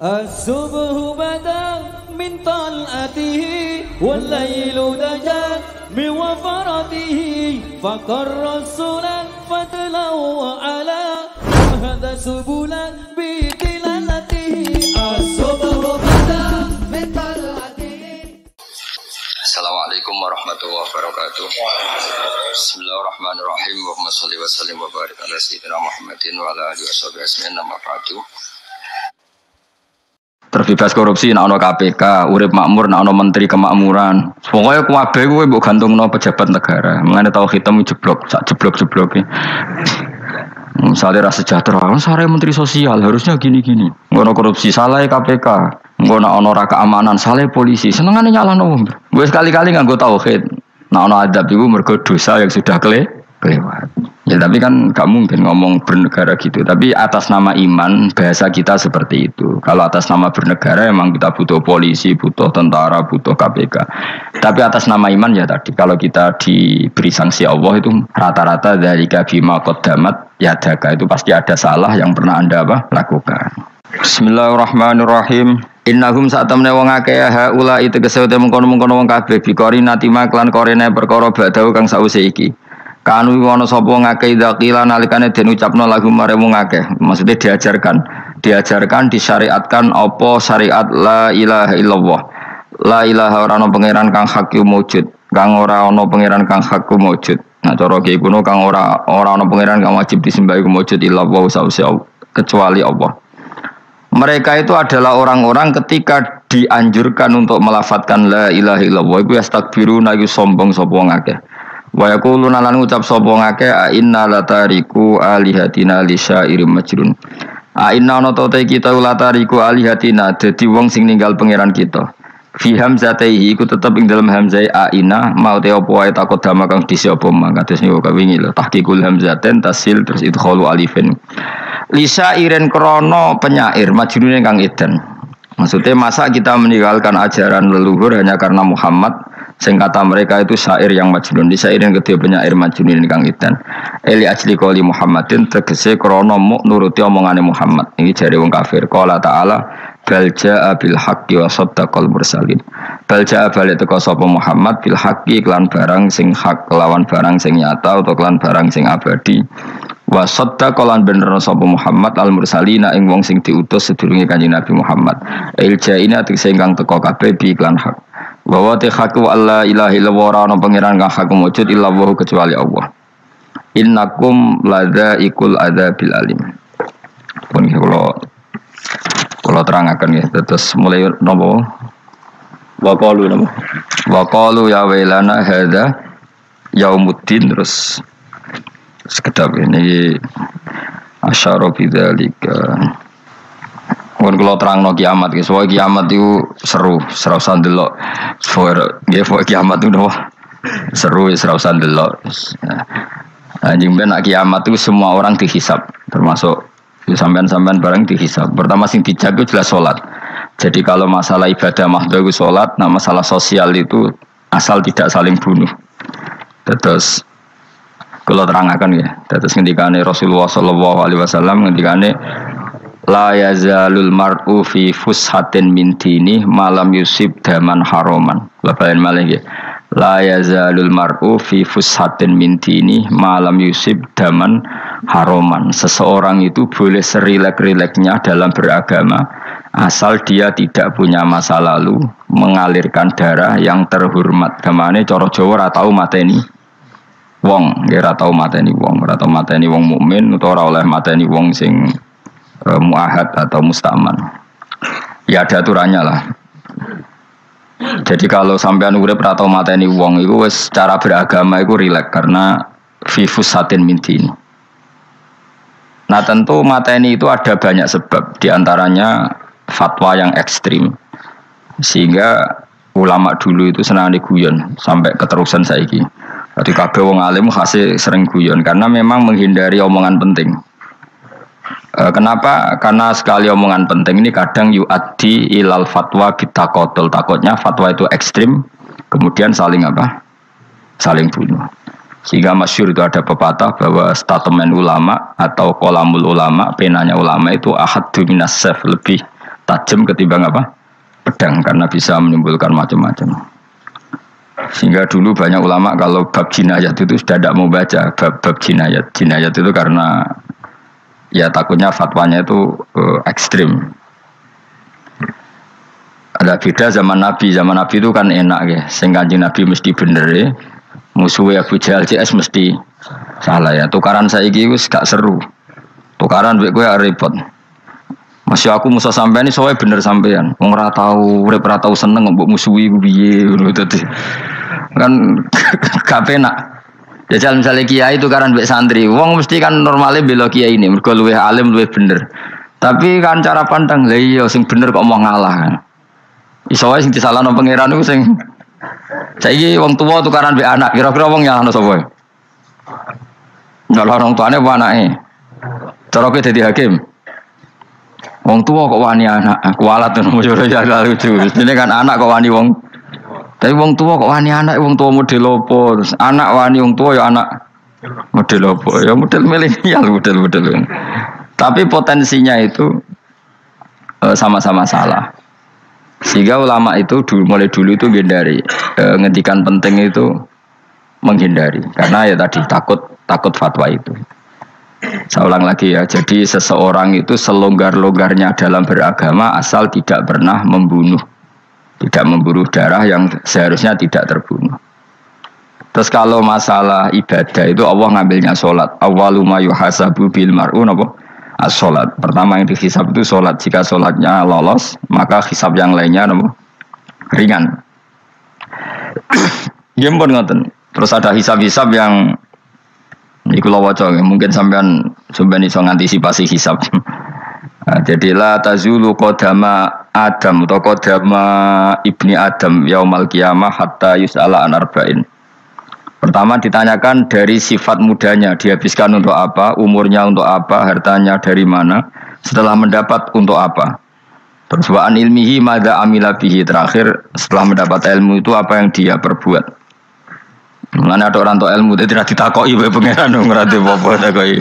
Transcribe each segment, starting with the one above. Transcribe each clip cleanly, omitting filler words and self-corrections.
الصبح بدا من طلعته والليل دجا من وفرته فقر السنة فتلو على وهذا سبلا بتلالته الصبح بدا من طلعته. Assalamualaikum warahmatullahi wabarakatuh. Bismillahirrahmanirrahim. Allahumma shalli wa sallim wa barik ala sayyidina Muhammadin wa ala alihi washabihi ajmain. Amma ba'du. Terbebas korupsi nek ana KPK, urip makmur nek ana menteri kemakmuran. Pokoke kabeh kuwi mbok gantungno pejabat negara. Mengene tau hitam jeblok, sak jeblok-jebloke. Misalnya rasa sejahtera, saya menteri sosial harusnya gini-gini. Ngono korupsi salah KPK. Ngono ana ora keamanan salah polisi. Senengane nyalahno wong. Wis sekali-kali nganggo tauhid. Nek ana adab iku mergo dosa yang sudah kelewat. Ya tapi kan gak mungkin ngomong bernegara gitu. Tapi atas nama iman bahasa kita seperti itu. Kalau atas nama bernegara emang kita butuh polisi, butuh tentara, butuh KPK. Tapi atas nama iman ya tadi kalau kita diberi sanksi Allah itu rata-rata dari bima qaddamat yadaka itu pasti ada salah yang pernah Anda lakukan. Bismillahirrahmanirrahim. Innahum sa'tamne wong akeh haula itu kesewte mengkono-mengkono wong kabeh bikori natima klan korene perkara badau kang sause iki. Kanu ana sapa ngakeh dzakila nalikane den ucapno lagu mare wong akeh. Maksudnya diajarkan disyariatkan apa syariat la ilaha illallah. La ilaha ora ana pangeran kang hak wujud, kang ora ana pangeran kang hak wujud. Nah cara iki kuno kang ora ana pangeran kang wajib disembah iku wujud illallah sause kecuali Allah. Mereka itu adalah orang-orang ketika dianjurkan untuk melafadzkan la ilaha illallah iku yastakbiruna iku sombong sapa ngakeh. Wa yaquluna lan ngucap sapa ngakeh a inna latariku alihatina li syairim majrun. A inna natote kita latariku alihatina dadi wong sing ninggal pangeran kita. Fi hamzatihi iku tetep ing dalam hamzah a inna mau te apa wae takut dama kang disi apa mang kados niku kawingi lho tahqiqul hamzaten tasil terus idkhalu alifin. Lisa iren krono penyair majnune kang edan. Maksudnya masa kita meninggalkan ajaran leluhur hanya karena Muhammad. Sing kata mereka itu syair yang majnun. Lisa iren kedhe penyair majnune kang edan. Eli ajli qouli Muhammadin tegese krono muk nuruti omongane Muhammad. Ini jare wong kafir. Qala ta'ala bal jaa bil haqqi wa saddaqal mursalin. Bal jaa balik teko sapa Muhammad bil haqqi kelan barang sing hak kelawan barang sing nyata utawa kelan barang sing abadi. Wa saddaqalan bener sapa Muhammad al mursalina ing wong sing diutus sedurunge Kanjeng Nabi Muhammad. Iljaina tegese ingkang teko kabeh bi iklan hak. Wa wa haqqu alla ilaha illallah ana pangeran kang hak wujud illallah kecuali Allah. Innakum ladzaiqul adzabil alim. Pun kalau terangaken ya terus mulai napa wa qalu ya wailana hadza yaumuddin terus sekedap ini asyara bidzalika. Mun kula terangno kiamat iki, soal kiamat itu seru, ora usah ndelok. Nggih, kiamat itu seru, ora usah ndelok. Anjing ben kiamat itu semua orang dihisab, termasuk sampean-sampean bareng dihisab. Pertama sing dijaga jelas salat. Jadi kalau masalah ibadah mahdhu itu salat, nah masalah sosial itu asal tidak saling bunuh. Terus kalau terangaken ya, terus ngendikane Rasulullah sallallahu alaihi wasallam ngendikane la yazalul mar'u fi fushatin min dini malam yusib daman haraman. Labayan malih nggih. La yazalul mar'u fi fushatin min dini malam yusib daman haraman. Seseorang itu boleh serilek-rileknya dalam beragama asal dia tidak punya masa lalu mengalirkan darah yang terhormat. Gamane cara Jawa ora tau mateni wong, ora tau mateni wong, ora tau mateni wong mukmin utawa ora oleh mateni wong sing muahad atau mustaman. Ya ada aturannya lah. Jadi kalau sampean urip ora tau mateni wong iku wis cara beragama iku rileks karena fifus satin mintin. Nah tentu mateni itu ada banyak sebab, di antaranya fatwa yang ekstrim. Sehingga ulama dulu itu senang diguyon sampai keterusan saiki. Jadi kabeh wong alim khase sering guyon karena memang menghindari omongan penting. Kenapa? Karena sekali omongan penting ini kadang yu'addi ilal fatwa bitaqatul. Takutnya fatwa itu ekstrim, kemudian saling saling bunuh. Sehingga masyhur itu ada pepatah bahwa statement ulama atau kolamul ulama, penanya ulama itu ahaddu minas sayf, lebih tajam ketimbang apa? Pedang, karena bisa menimbulkan macam-macam. Sehingga dulu banyak ulama kalau bab jinayat itu sudah tidak mau baca bab jinayat. Jinayat itu karena ya takutnya fatwanya itu ekstrim. Ada beda zaman Nabi itu kan enak ya. Sing Kanjeng Nabi mesti bener ya. Musuhnya Abu Jahal CS mesti salah ya. Tukaran saiki wis gak seru. Tukaran duit gue repot. Masih aku musuh sampean ini soalnya bener sampean. Wong ora tau urip ora tau seneng mbok musuhi ku piye ngono dadi. Kan gak penak. Jajal misalnya kiai tukaran mbek santri, wong mesti kan normalnya bela kiai ini mergo luwih alim luwih bener. Tapi kan cara pandang lha iya sing bener kok mau ngalah kan. Iso wae sing disalahno pangeran iku sing saiki wong tuwa tukaran mbek anak, kira-kira wong nyalahno sapa? Nyalahno wong tuane apa anake? Cara kowe dadi hakim. Wong tua kok wani anak, kualat tuh mujur ya lucu. Ini kan anak kok wani wong. Tapi wong tua kok wani anak, wong tua model opo. Anak wani wong tua ya anak model opo. Ya model milenial model. Tapi potensinya itu sama-sama salah. Sehingga ulama itu mulai dulu itu menghindari ngendikan penting itu menghindari. Karena ya tadi takut fatwa itu. Saya ulang lagi ya, jadi seseorang itu selonggar-longgarnya dalam beragama asal tidak pernah membunuh, tidak membunuh darah yang seharusnya tidak terbunuh. Terus kalau masalah ibadah itu Allah ngambilnya sholat. Awwalu ma yuhasabu bil mar'u apa? As-sholat. Pertama yang dihisab itu sholat. Jika sholatnya lolos, maka hisab yang lainnya apa? Ringan. Ya pun ngoten. Terus ada hisab-hisab yang iku lho waca mungkin sampean iso ngantisipasi hisab. Jadilah tazulu qadama Adam atau qadama ibni Adam yaumal qiyamah hatta yus'ala an arba'in. Pertama ditanyakan dari sifat mudanya, dihabiskan untuk apa, umurnya untuk apa, hartanya dari mana, setelah mendapat untuk apa. Terus wa an ilmihi madza amila bihi, terakhir setelah mendapat ilmu itu apa yang dia perbuat. Mana ada orang tua ilmu tidak ditakoki bae pangeran ngerti apa takoki.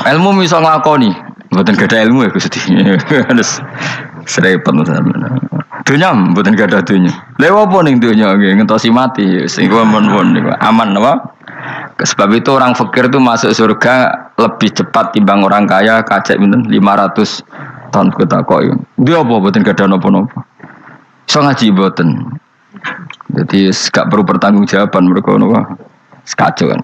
Ilmu bisa nglakoni, mboten gadah ilmu ya Gusti. Terus serepet sampeyan. Dunya mboten gadah dunya. Lha apa ning dunya nggih ngentosi mati sing aman niku. Aman apa? Sebab itu orang fakir itu masuk surga lebih cepat timbang orang kaya kacek pinten 500 tahun ketakoki. Dia apa mboten gadah napa-napa. Iso ngaji mboten. Jadi gak perlu pertanggungjawaban mereka nopo sekacau kan.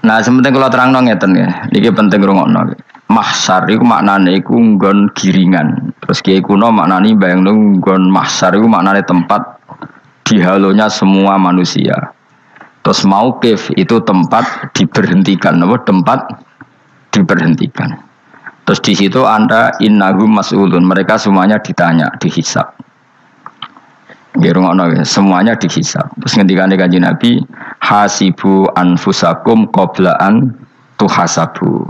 Nah sementing kalau terang ngeten ya, ini penting rungokno. Mahsyar itu maknane iku nggon giringan. Terus kiai kuno maknane bayangno nggon mahsyar itu maknane tempat dihalonya semua manusia. Terus mauqif itu tempat diberhentikan, apa tempat diberhentikan. Terus di situ Anda innahum mas'ulun, mereka semuanya ditanya, dihisab. Semuanya dihisab. Terus ngendikane Kanjeng Nabi, hasibu anfusakum qabla an tuhasabu.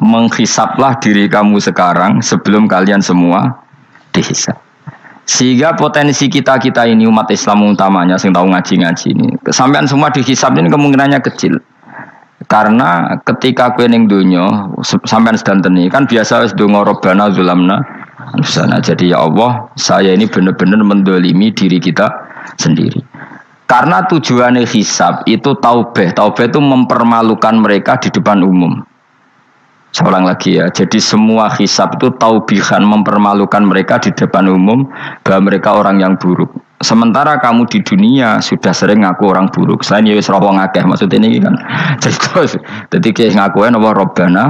Menghisablah diri kamu sekarang sebelum kalian semua dihisab. Sehingga potensi kita ini umat Islam utamanya sing tahu ngaji-ngaji ini, sampean semua dihisab ini kemungkinannya kecil. Karena ketika kowe ning donya sampean sedanteni kan biasa wis donga robbana zulamna. Jadi ya Allah, saya ini benar-benar mendolimi diri kita sendiri. Karena tujuannya hisab itu taubah. Taubah itu mempermalukan mereka di depan umum. Saya ulang lagi ya. Jadi semua hisab itu taubihan, mempermalukan mereka di depan umum bahwa mereka orang yang buruk. Sementara kamu di dunia sudah sering ngaku orang buruk. Selain ya wis roh wong akeh maksudnya ini kan. Jadi kayak ngakuin apa Robbana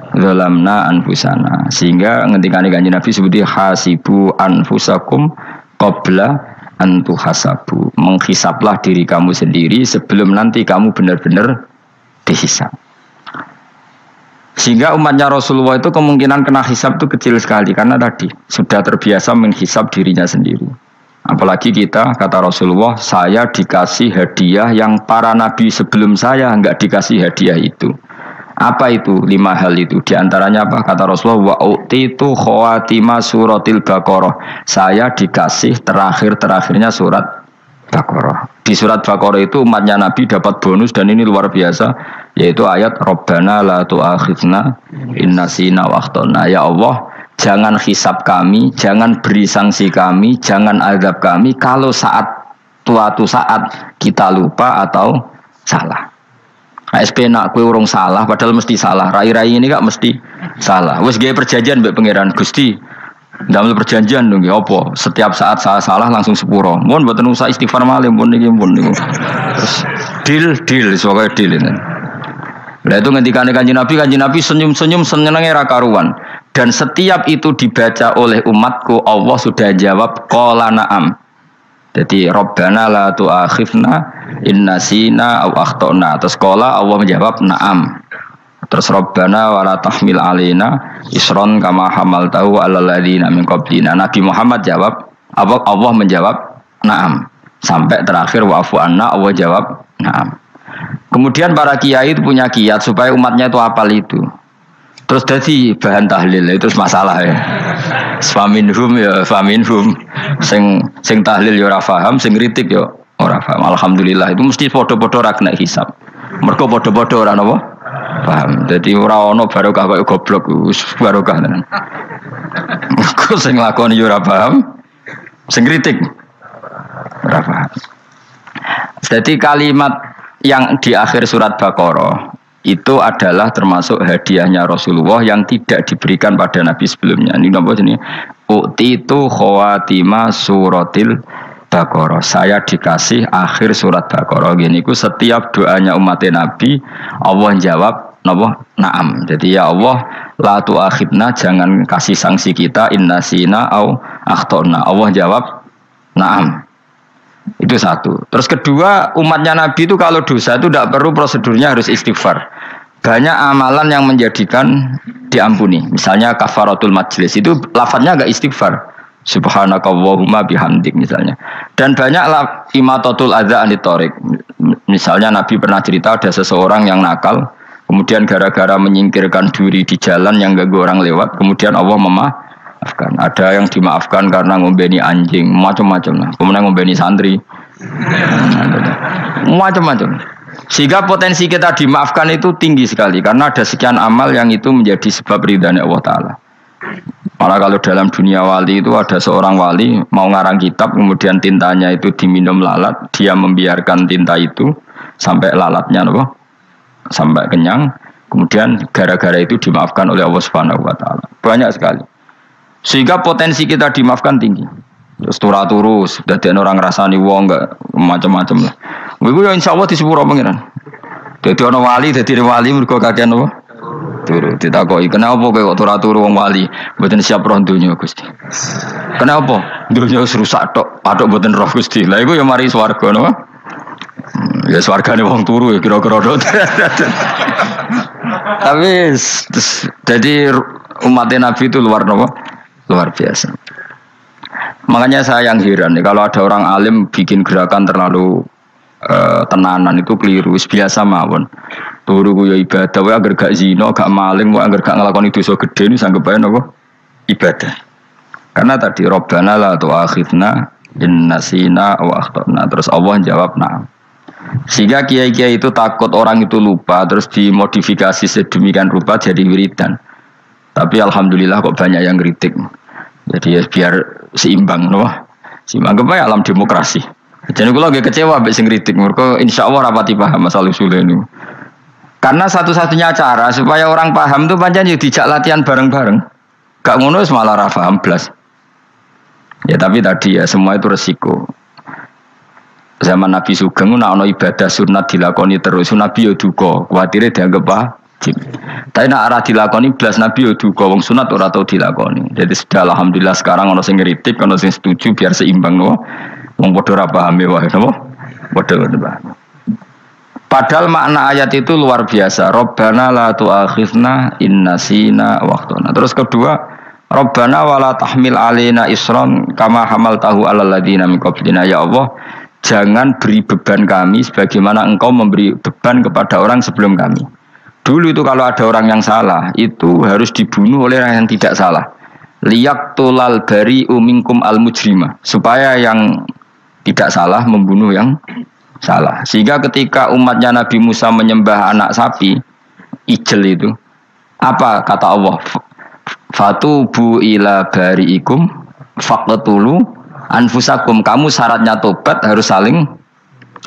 zalamna anfusana, sehingga ngendikane Kanjeng Nabi sebuti hasibu anfusakum qabla an tuhasabu. Menghisablah diri kamu sendiri sebelum nanti kamu benar-benar dihisab. Sehingga umatnya Rasulullah itu kemungkinan kena hisab itu kecil sekali karena tadi sudah terbiasa menghisab dirinya sendiri. Apalagi kita, kata Rasulullah, saya dikasih hadiah yang para nabi sebelum saya enggak dikasih hadiah itu. Apa itu? 5 hal itu. Di antaranya apa? Kata Rasulullah, wa utitu khawatima suratil Baqarah. Saya dikasih terakhirnya surat Baqarah. Di surat Baqarah itu umatnya Nabi dapat bonus dan ini luar biasa, yaitu ayat Rabbana la tu'akhidna in nasina wa akhtana. Ya Allah, jangan hisab kami, jangan beri sanksi kami, jangan azab kami kalau suatu saat kita lupa atau salah. SP nak kue urung salah, padahal mesti salah. Rai-rai ini gak mesti salah. Wes gaya perjanjian mbek pangeran Gusti. Dalam perjanjian dong, apa? Setiap saat salah langsung sepuro. Mohon buatan usah istighfar malih, mohon niki. Terus deal, sebagai deal ini. Nah itu ketika kanjeng Nabi senyum-senyum senengnya ra karuan. Dan setiap itu dibaca oleh umatku, Allah sudah jawab qala na'am. Jadi Rabbana la tu'akhifna in nasina aw akhtana. Terus qala Allah menjawab na'am. Terus Rabbana wa la tahmil alaina isron kama hamaltahu 'alal ladzina min qablina. Nabi Muhammad jawab, Allah menjawab na'am. Sampai terakhir wa'fu anna, Allah jawab na'am. Kemudian para kiai itu punya kiat supaya umatnya itu hafal itu. Terus jadi bahan tahlil itu masalah ya. Faminhum ya faminhum. Sing tahlil ya ora paham, sing kritik ya ora paham. Alhamdulillah itu mesti padha-padha ra kena hisab. Mergo padha-padha ora napa? Paham. Jadi ora ono barokah kaya goblok wis barokah tenan. Mergo sing lakoni ya ora paham, sing kritik ora paham. Jadi kalimat yang di akhir surat Baqarah itu adalah termasuk hadiahnya Rasulullah yang tidak diberikan pada Nabi sebelumnya. Ini apa ini? U'titu khawatima suratil Baqarah. Saya dikasih akhir surat Baqarah. Gini ku setiap doanya umat Nabi Allah jawab napa? Na'am. Jadi ya Allah la tu'akhidna, jangan kasih sanksi kita innasina au akhtona. Allah jawab na'am. Itu satu. Terus kedua, umatnya Nabi itu kalau dosa itu tidak perlu prosedurnya harus istighfar. Banyak amalan yang menjadikan diampuni. Misalnya kafaratul majlis itu lafadznya agak istighfar. Subhanakallahumma bihamdik misalnya. Dan banyak imatatul adza anit thoriq. Misalnya Nabi pernah cerita ada seseorang yang nakal, kemudian gara-gara menyingkirkan duri di jalan yang ganggu orang lewat, kemudian Allah memaafkan. Ada yang dimaafkan karena ngombeni anjing, macam-macam lah. Kemudian ngombeni santri, macam-macam. Sehingga potensi kita dimaafkan itu tinggi sekali karena ada sekian amal yang itu menjadi sebab ridhanya Allah Ta'ala. Malah kalau dalam dunia wali itu ada seorang wali mau ngarang kitab, kemudian tintanya itu diminum lalat, dia membiarkan tinta itu sampai lalatnya sampai kenyang, kemudian gara-gara itu dimaafkan oleh Allah Subhanahu Wa Ta'ala. Banyak sekali. Sehingga potensi kita dimaafkan tinggi. Terus turu sudah ada orang rasani wong enggak macam-macam lah. Iku ya insyaallah di sepuro pangeran. Dadi ana wali, dadi wali mergo kakean apa? Turu. Ditakoki, "Kenapa kowe kok turu wong wali? Mboten siap roh donya, Gusti." "Kenapa?" "Donya wis rusak tok, atok mboten roh Gusti." Lah iku ya mari swarga napa? Ya swargane wong turu ya kira-kira tok. Tapi jadi umat Nabi itu luar biasa. Makanya saya yang heran nih, kalau ada orang alim bikin gerakan terlalu tenanan itu keliru. Biasa mawon. Turu ku ya ibadah, wae agar gak zina, gak maling, wae agar gak nglakoni dosa gede ini sanggep bae napa? Ibadah. Karena tadi Rabbana la tu'akhidna in nasina wa akhtana. Terus Allah jawab na'am. Sehingga kiai-kiai itu takut orang itu lupa, terus dimodifikasi sedemikian rupa jadi wiridan. Tapi alhamdulillah kok banyak yang kritik. Jadi ya biar seimbang, no? Seimbang apa ya alam demokrasi. Jadi kalau lagi kecewa abis kritik, mereka insya Allah rapati paham masalah usul ini. Karena satu-satunya cara supaya orang paham tuh pancen yo dijak latihan bareng-bareng. Gak ngono wis malah ra paham blas. Ya tapi tadi ya semua itu resiko. Zaman Nabi Sugeng ana ibadah sunat dilakoni terus, Nabi yo duka, kuwatire dianggap wajib. Tapi nek ora dilakoni blas Nabi yo duka, wong sunat ora tau dilakoni. Jadi sudah alhamdulillah sekarang ana sing ngritik, ana sing setuju biar seimbang no. Wong padha ora paham wae napa? Padha paham. Padahal makna ayat itu luar biasa. Rabbana la tu'akhidna in nasina wa akhtana. Terus kedua, Rabbana wala tahmil alaina isron kama hamaltahu 'alal ladzina min qablina. Ya Allah, jangan beri beban kami sebagaimana Engkau memberi beban kepada orang sebelum kami. Dulu itu kalau ada orang yang salah, itu harus dibunuh oleh orang yang tidak salah. Liyaqtulal bari'u minkum al-mujrima. Supaya yang tidak salah membunuh yang salah. Sehingga ketika umatnya Nabi Musa menyembah anak sapi, ijel itu, apa kata Allah? Fatubu ila bariikum faqtulu anfusakum. Kamu syaratnya tobat harus saling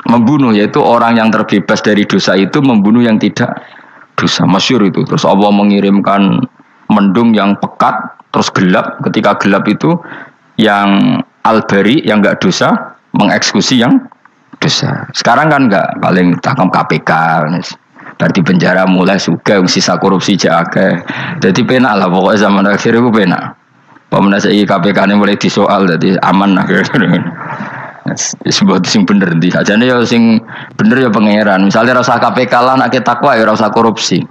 membunuh, yaitu orang yang terbebas dari dosa itu membunuh yang tidak dosa. Masyhur itu. Terus Allah mengirimkan mendung yang pekat terus gelap. Ketika gelap itu yang al-bari yang enggak dosa mengeksekusi yang dosa. Sekarang kan enggak, paling tangkap KPK. Berarti penjara mulai suka sisa korupsi jaga. Jadi penak lah pokoknya zaman akhir itu penak. Pemenang saya KPK ini mulai disoal, jadi aman lah. Sebuah sing bener di aja nih ya sing bener ya pangeran. Misalnya rasa KPK lah nak takwa ya rasa korupsi.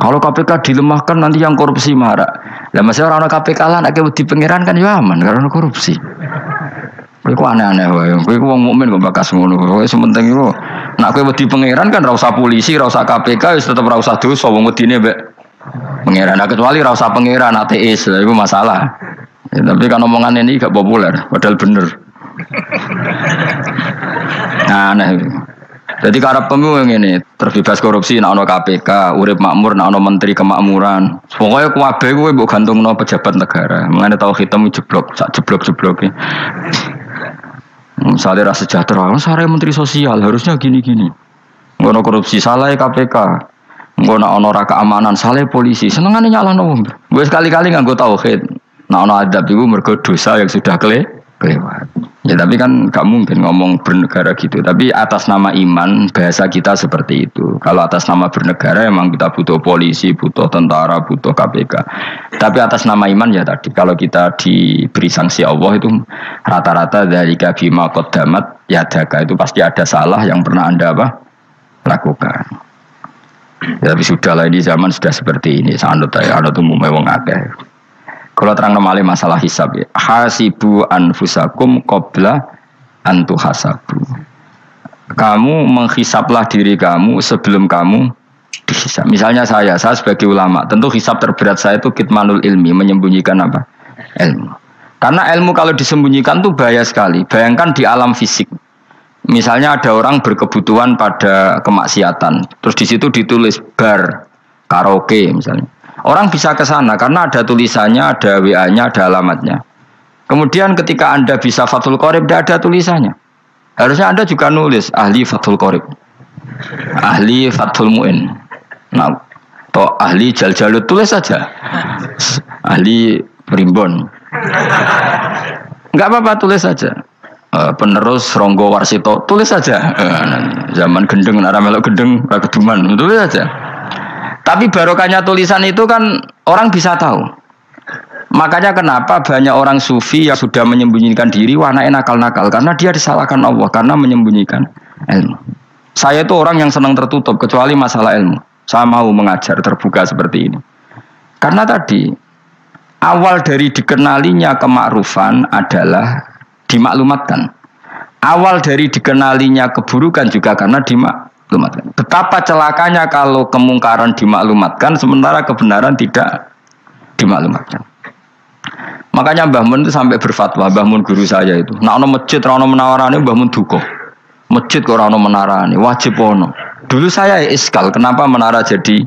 Kalau KPK dilemahkan nanti yang korupsi marah. Lah masih orang KPK lah nak di pangeran kan ya aman karena korupsi. Kowe aneh-aneh wae. Kowe wong mukmin kok bakas ngono. Kowe sementing iku nak kowe wedi pangeran kan ora usah polisi, ora usah KPK, wis tetep ora usah dosa wong wedine mbek pangeran. Nah, kecuali ora usah pangeran ateis, lha iku masalah. Ya, tapi kan omongan ini gak populer, padahal bener. Nah, aneh. Jadi karep pemilu ngene, terbebas korupsi nek ana KPK, urip makmur nek ana menteri kemakmuran. Pokoke kabeh kowe mbok gantungno pejabat negara. Mengene tau hitam jeblok, sak jeblok-jebloke. Misalnya rasa sejahtera, saya menteri sosial harusnya gini-gini. Ngono korupsi salah KPK. Ngono ono ora keamanan salah polisi. Senengane nyalahno wong. Gue sekali-kali nganggo tauhid. Nah ono adab iku mergo dosa yang sudah kelewat. Ya tapi kan gak mungkin ngomong bernegara gitu. Tapi atas nama iman bahasa kita seperti itu. Kalau atas nama bernegara emang kita butuh polisi, butuh tentara, butuh KPK. Tapi atas nama iman ya tadi kalau kita diberi sanksi Allah itu rata-rata dari bima qaddamat yadaka itu pasti ada salah yang pernah Anda lakukan. Ya, tapi sudahlah ini zaman sudah seperti ini. Sanut umumnya wong akeh. Kalau terang nomale masalah hisab ya. Hasibu anfusakum qabla antu hasabu. Kamu menghisaplah diri kamu sebelum kamu dihisab. Misalnya saya sebagai ulama, tentu hisab terberat saya itu kitmanul ilmi, menyembunyikan apa? Ilmu. Karena ilmu kalau disembunyikan itu bahaya sekali. Bayangkan di alam fisik. Misalnya ada orang berkebutuhan pada kemaksiatan, terus di situ ditulis bar, karaoke misalnya. Orang bisa ke sana karena ada tulisannya, ada WA-nya, ada alamatnya. Kemudian ketika Anda bisa Fathul Qorib, tidak ada tulisannya. Harusnya Anda juga nulis ahli Fathul Qorib, ahli Fathul Mu'in, nah, atau ahli Jaljalut, tulis saja. Ahli Primbon. Enggak apa-apa, tulis saja. Penerus Ronggo Warsito, tulis saja. Zaman gendeng, nara melok gendeng, rakeduman, tulis saja. Tapi barokahnya tulisan itu kan orang bisa tahu. Makanya kenapa banyak orang sufi yang sudah menyembunyikan diri, wananya nakal-nakal. Karena dia disalahkan Allah, karena menyembunyikan ilmu. Saya itu orang yang senang tertutup, kecuali masalah ilmu. Saya mau mengajar terbuka seperti ini. Karena tadi, awal dari dikenalinya kemakrufan adalah dimaklumatkan. Awal dari dikenalinya keburukan juga karena dimaklumatkan. Betapa celakanya kalau kemungkaran dimaklumatkan sementara kebenaran tidak dimaklumatkan. Makanya Mbah Mun itu sampai berfatwa, Mbah Mun guru saya itu. Nah ono masjid ora ono menarane Mbah Mun duka. Masjid kok ora ono menarane, wajib ono. Dulu saya iskal kenapa menara jadi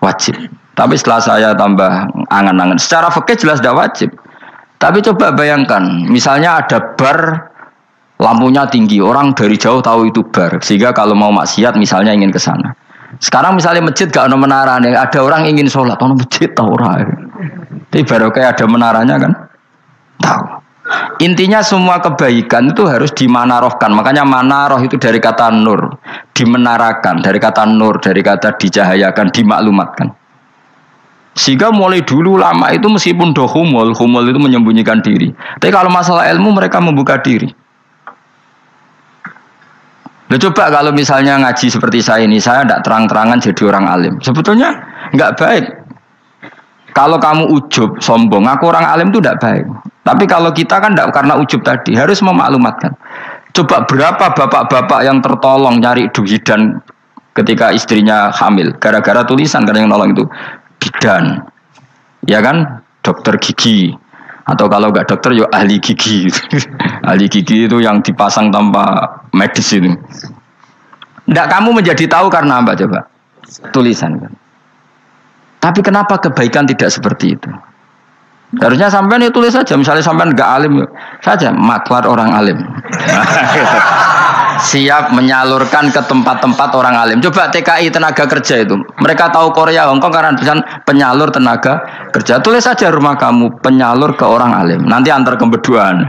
wajib. Tapi setelah saya tambah angan-angan, secara fikih jelas tidak wajib. Tapi coba bayangkan, misalnya ada bar lampunya tinggi, orang dari jauh tahu itu bar, sehingga kalau mau maksiat misalnya ingin ke sana. Sekarang misalnya masjid gak ada menara nih, ada orang ingin sholat, ono masjid tahu orang. Tapi baru kayak ada menaranya kan, tahu. Intinya semua kebaikan itu harus dimanarohkan. Makanya manaroh itu dari kata nur, dimenarakan, dari kata nur, dari kata dicahayakan, dimaklumatkan. Sehingga mulai dulu lama itu meskipun humul itu menyembunyikan diri. Tapi kalau masalah ilmu mereka membuka diri. Nah, coba kalau misalnya ngaji seperti saya ini, saya tidak terang-terangan jadi orang alim. Sebetulnya nggak baik. Kalau kamu ujub, sombong, aku orang alim itu tidak baik. Tapi kalau kita kan tidak karena ujub tadi, harus memaklumatkan. Coba berapa bapak-bapak yang tertolong nyari bidan ketika istrinya hamil, gara-gara tulisan karena yang nolong itu bidan, ya kan, dokter gigi. Atau kalau nggak dokter, ya ahli gigi. Ahli gigi itu yang dipasang tanpa medis itu. Nggak kamu menjadi tahu karena apa coba? Tulisan kan. Tapi kenapa kebaikan tidak seperti itu? Harusnya sampean itu tulis saja, misalnya sampean enggak alim saja, maklar orang alim. Siap menyalurkan ke tempat-tempat orang alim. Coba TKI tenaga kerja itu. Mereka tahu Korea, Hongkong karena bisa penyalur tenaga kerja. Tulis saja rumah kamu penyalur ke orang alim. Nanti antar ke berduaan.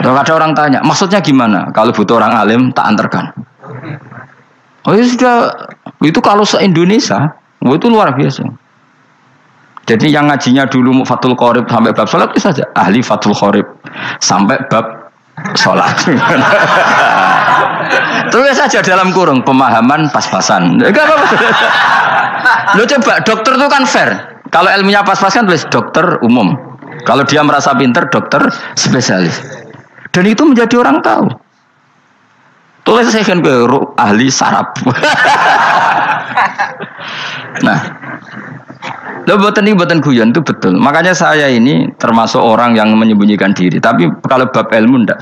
Kalau ada orang tanya, maksudnya gimana? Kalau butuh orang alim, tak antarkan. Oh ya sudah, itu kalau se-Indonesia, itu luar biasa. Jadi yang ngajinya dulu Fathul Qorib sampai bab sholat itu saja. Ahli Fathul Qorib sampai bab sholat. Tulis saja dalam kurung pemahaman pas-pasan. Enggak apa-apa. Lo coba dokter itu kan fair. Kalau ilmunya pas-pasan tulis dokter umum. Kalau dia merasa pinter dokter spesialis. Dan itu menjadi orang tahu. Tulis saya kan ke ahli saraf. Nah, lo buatan guyon itu betul. Makanya saya ini termasuk orang yang menyembunyikan diri. Tapi kalau bab ilmu enggak.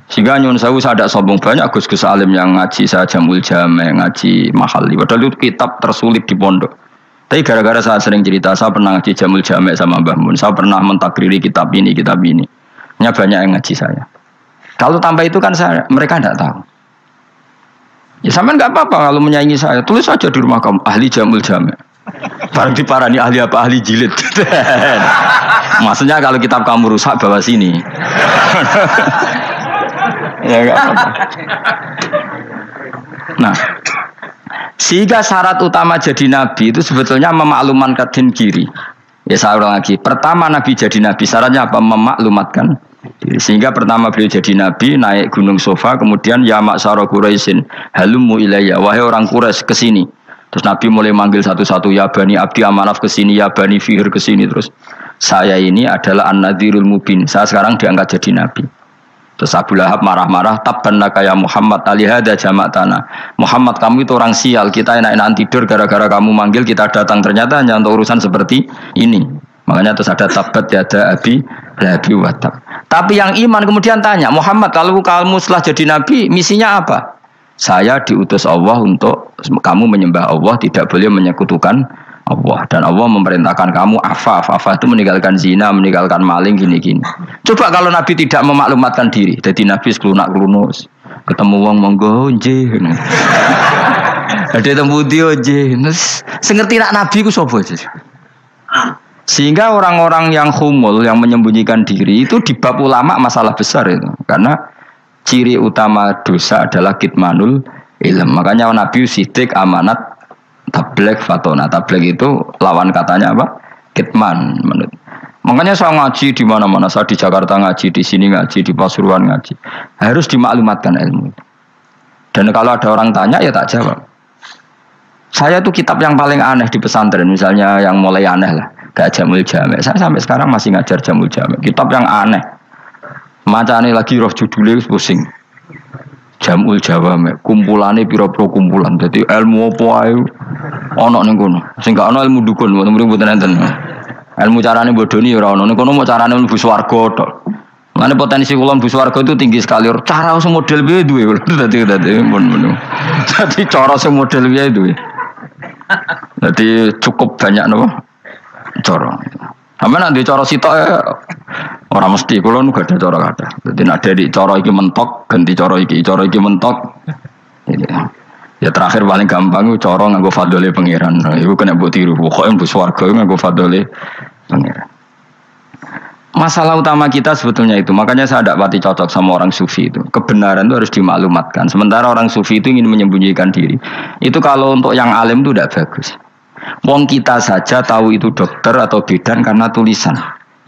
Sehingga nyun saya ada sombong banyak gus-gus alim yang ngaji saya Jamul Jame, ngaji Mahali. Padahal itu kitab tersulit di pondok. Tapi gara-gara saya sering cerita, saya pernah ngaji Jamul Jame sama Mbah Mun. Saya pernah mentakriri kitab ini. Nya banyak yang ngaji saya. Kalau tanpa itu kan mereka tidak tahu. Ya sama nggak apa-apa kalau menyaingi saya. Tulis saja di rumah kamu ahli Jamul Jame. Barang diparani ahli apa ahli jilid. Maksudnya kalau kitab kamu rusak bawa sini. Ya enggak apa-apa. Nah, sehingga syarat utama jadi nabi itu sebetulnya memaklumatkan diri. Ya saya ulang lagi. Pertama nabi jadi nabi syaratnya apa? Memaklumatkan diri. Sehingga pertama beliau jadi nabi naik gunung Sofa, kemudian ya maksara Quraisyin halummu ilayya, wahai orang Quraisy kesini. Terus nabi mulai manggil satu-satu, ya bani Abdi Amanaf kesini, ya bani Fihr kesini. Terus saya ini adalah an-nadhirul mubin. Saya sekarang diangkat jadi nabi. Terus Abu Lahab marah-marah, tabbannaka ya Muhammad alihada jama'tana. Muhammad kamu itu orang sial, kita enak-enakan tidur gara-gara kamu manggil kita datang, ternyata hanya untuk urusan seperti ini. Makanya terus ada tabbat yada abi lahabi watab. Tapi yang iman kemudian tanya, Muhammad kalau kamu setelah jadi nabi misinya apa? Saya diutus Allah untuk kamu menyembah Allah, tidak boleh menyekutukan Allah, dan Allah memerintahkan kamu afaf itu meninggalkan zina, meninggalkan maling, gini-gini. Coba kalau Nabi tidak memaklumatkan diri, jadi Nabi sekelunak-kelunus, ketemu wong monggo nggih. Ada temu dia nggih. Sengerti nak Nabi ku sapa aja. Sehingga orang-orang yang humul, yang menyembunyikan diri itu di bab ulama masalah besar itu. Karena ciri utama dosa adalah kitmanul ilm. Makanya Nabi sidik amanat tabligh fatona. Tabligh itu lawan katanya apa? Kitman. Makanya saya ngaji di mana-mana. Saya di Jakarta ngaji, di sini ngaji, di Pasuruan ngaji. Harus dimaklumatkan ilmu. Dan kalau ada orang tanya ya tak jawab. Saya tuh kitab yang paling aneh di pesantren, misalnya yang mulai aneh lah, kayak Jamul Jame. Saya sampai sekarang masih ngajar Jamul Jame. Kitab yang aneh. Macane lagi roh judulnya pusing. Jamul Jawame, kumpulane pira-pira kumpulan. Jadi ilmu apa ae ana ning kono. Sing gak ana ilmu dukun, mboten enten. Ilmu carane bodoni ya ora ana. Ning kono mau carane mlebu swarga tok. Mane potensi kula mlebu swarga itu tinggi sekali. Cara sing model piye duwe. Dadi mun. Dadi cara sing model piye duwe. Dadi cukup banyak napa? Cara. Sampe nek cara sitok ora mesti kula nu gak ada cara kada. Dadi nek dari cara iki mentok ganti cara iki mentok. Ya terakhir paling gampang ku cara nganggo fadhole pangeran. Iku kena mbok tiru. Pokoke mbok swarga nganggo fadhole pangeran. Masalah utama kita sebetulnya itu. Makanya saya tidak pati cocok sama orang sufi itu. Kebenaran itu harus dimaklumatkan. Sementara orang sufi itu ingin menyembunyikan diri. Itu kalau untuk yang alim itu tidak bagus. Wong kita saja tahu itu dokter atau bidan karena tulisan.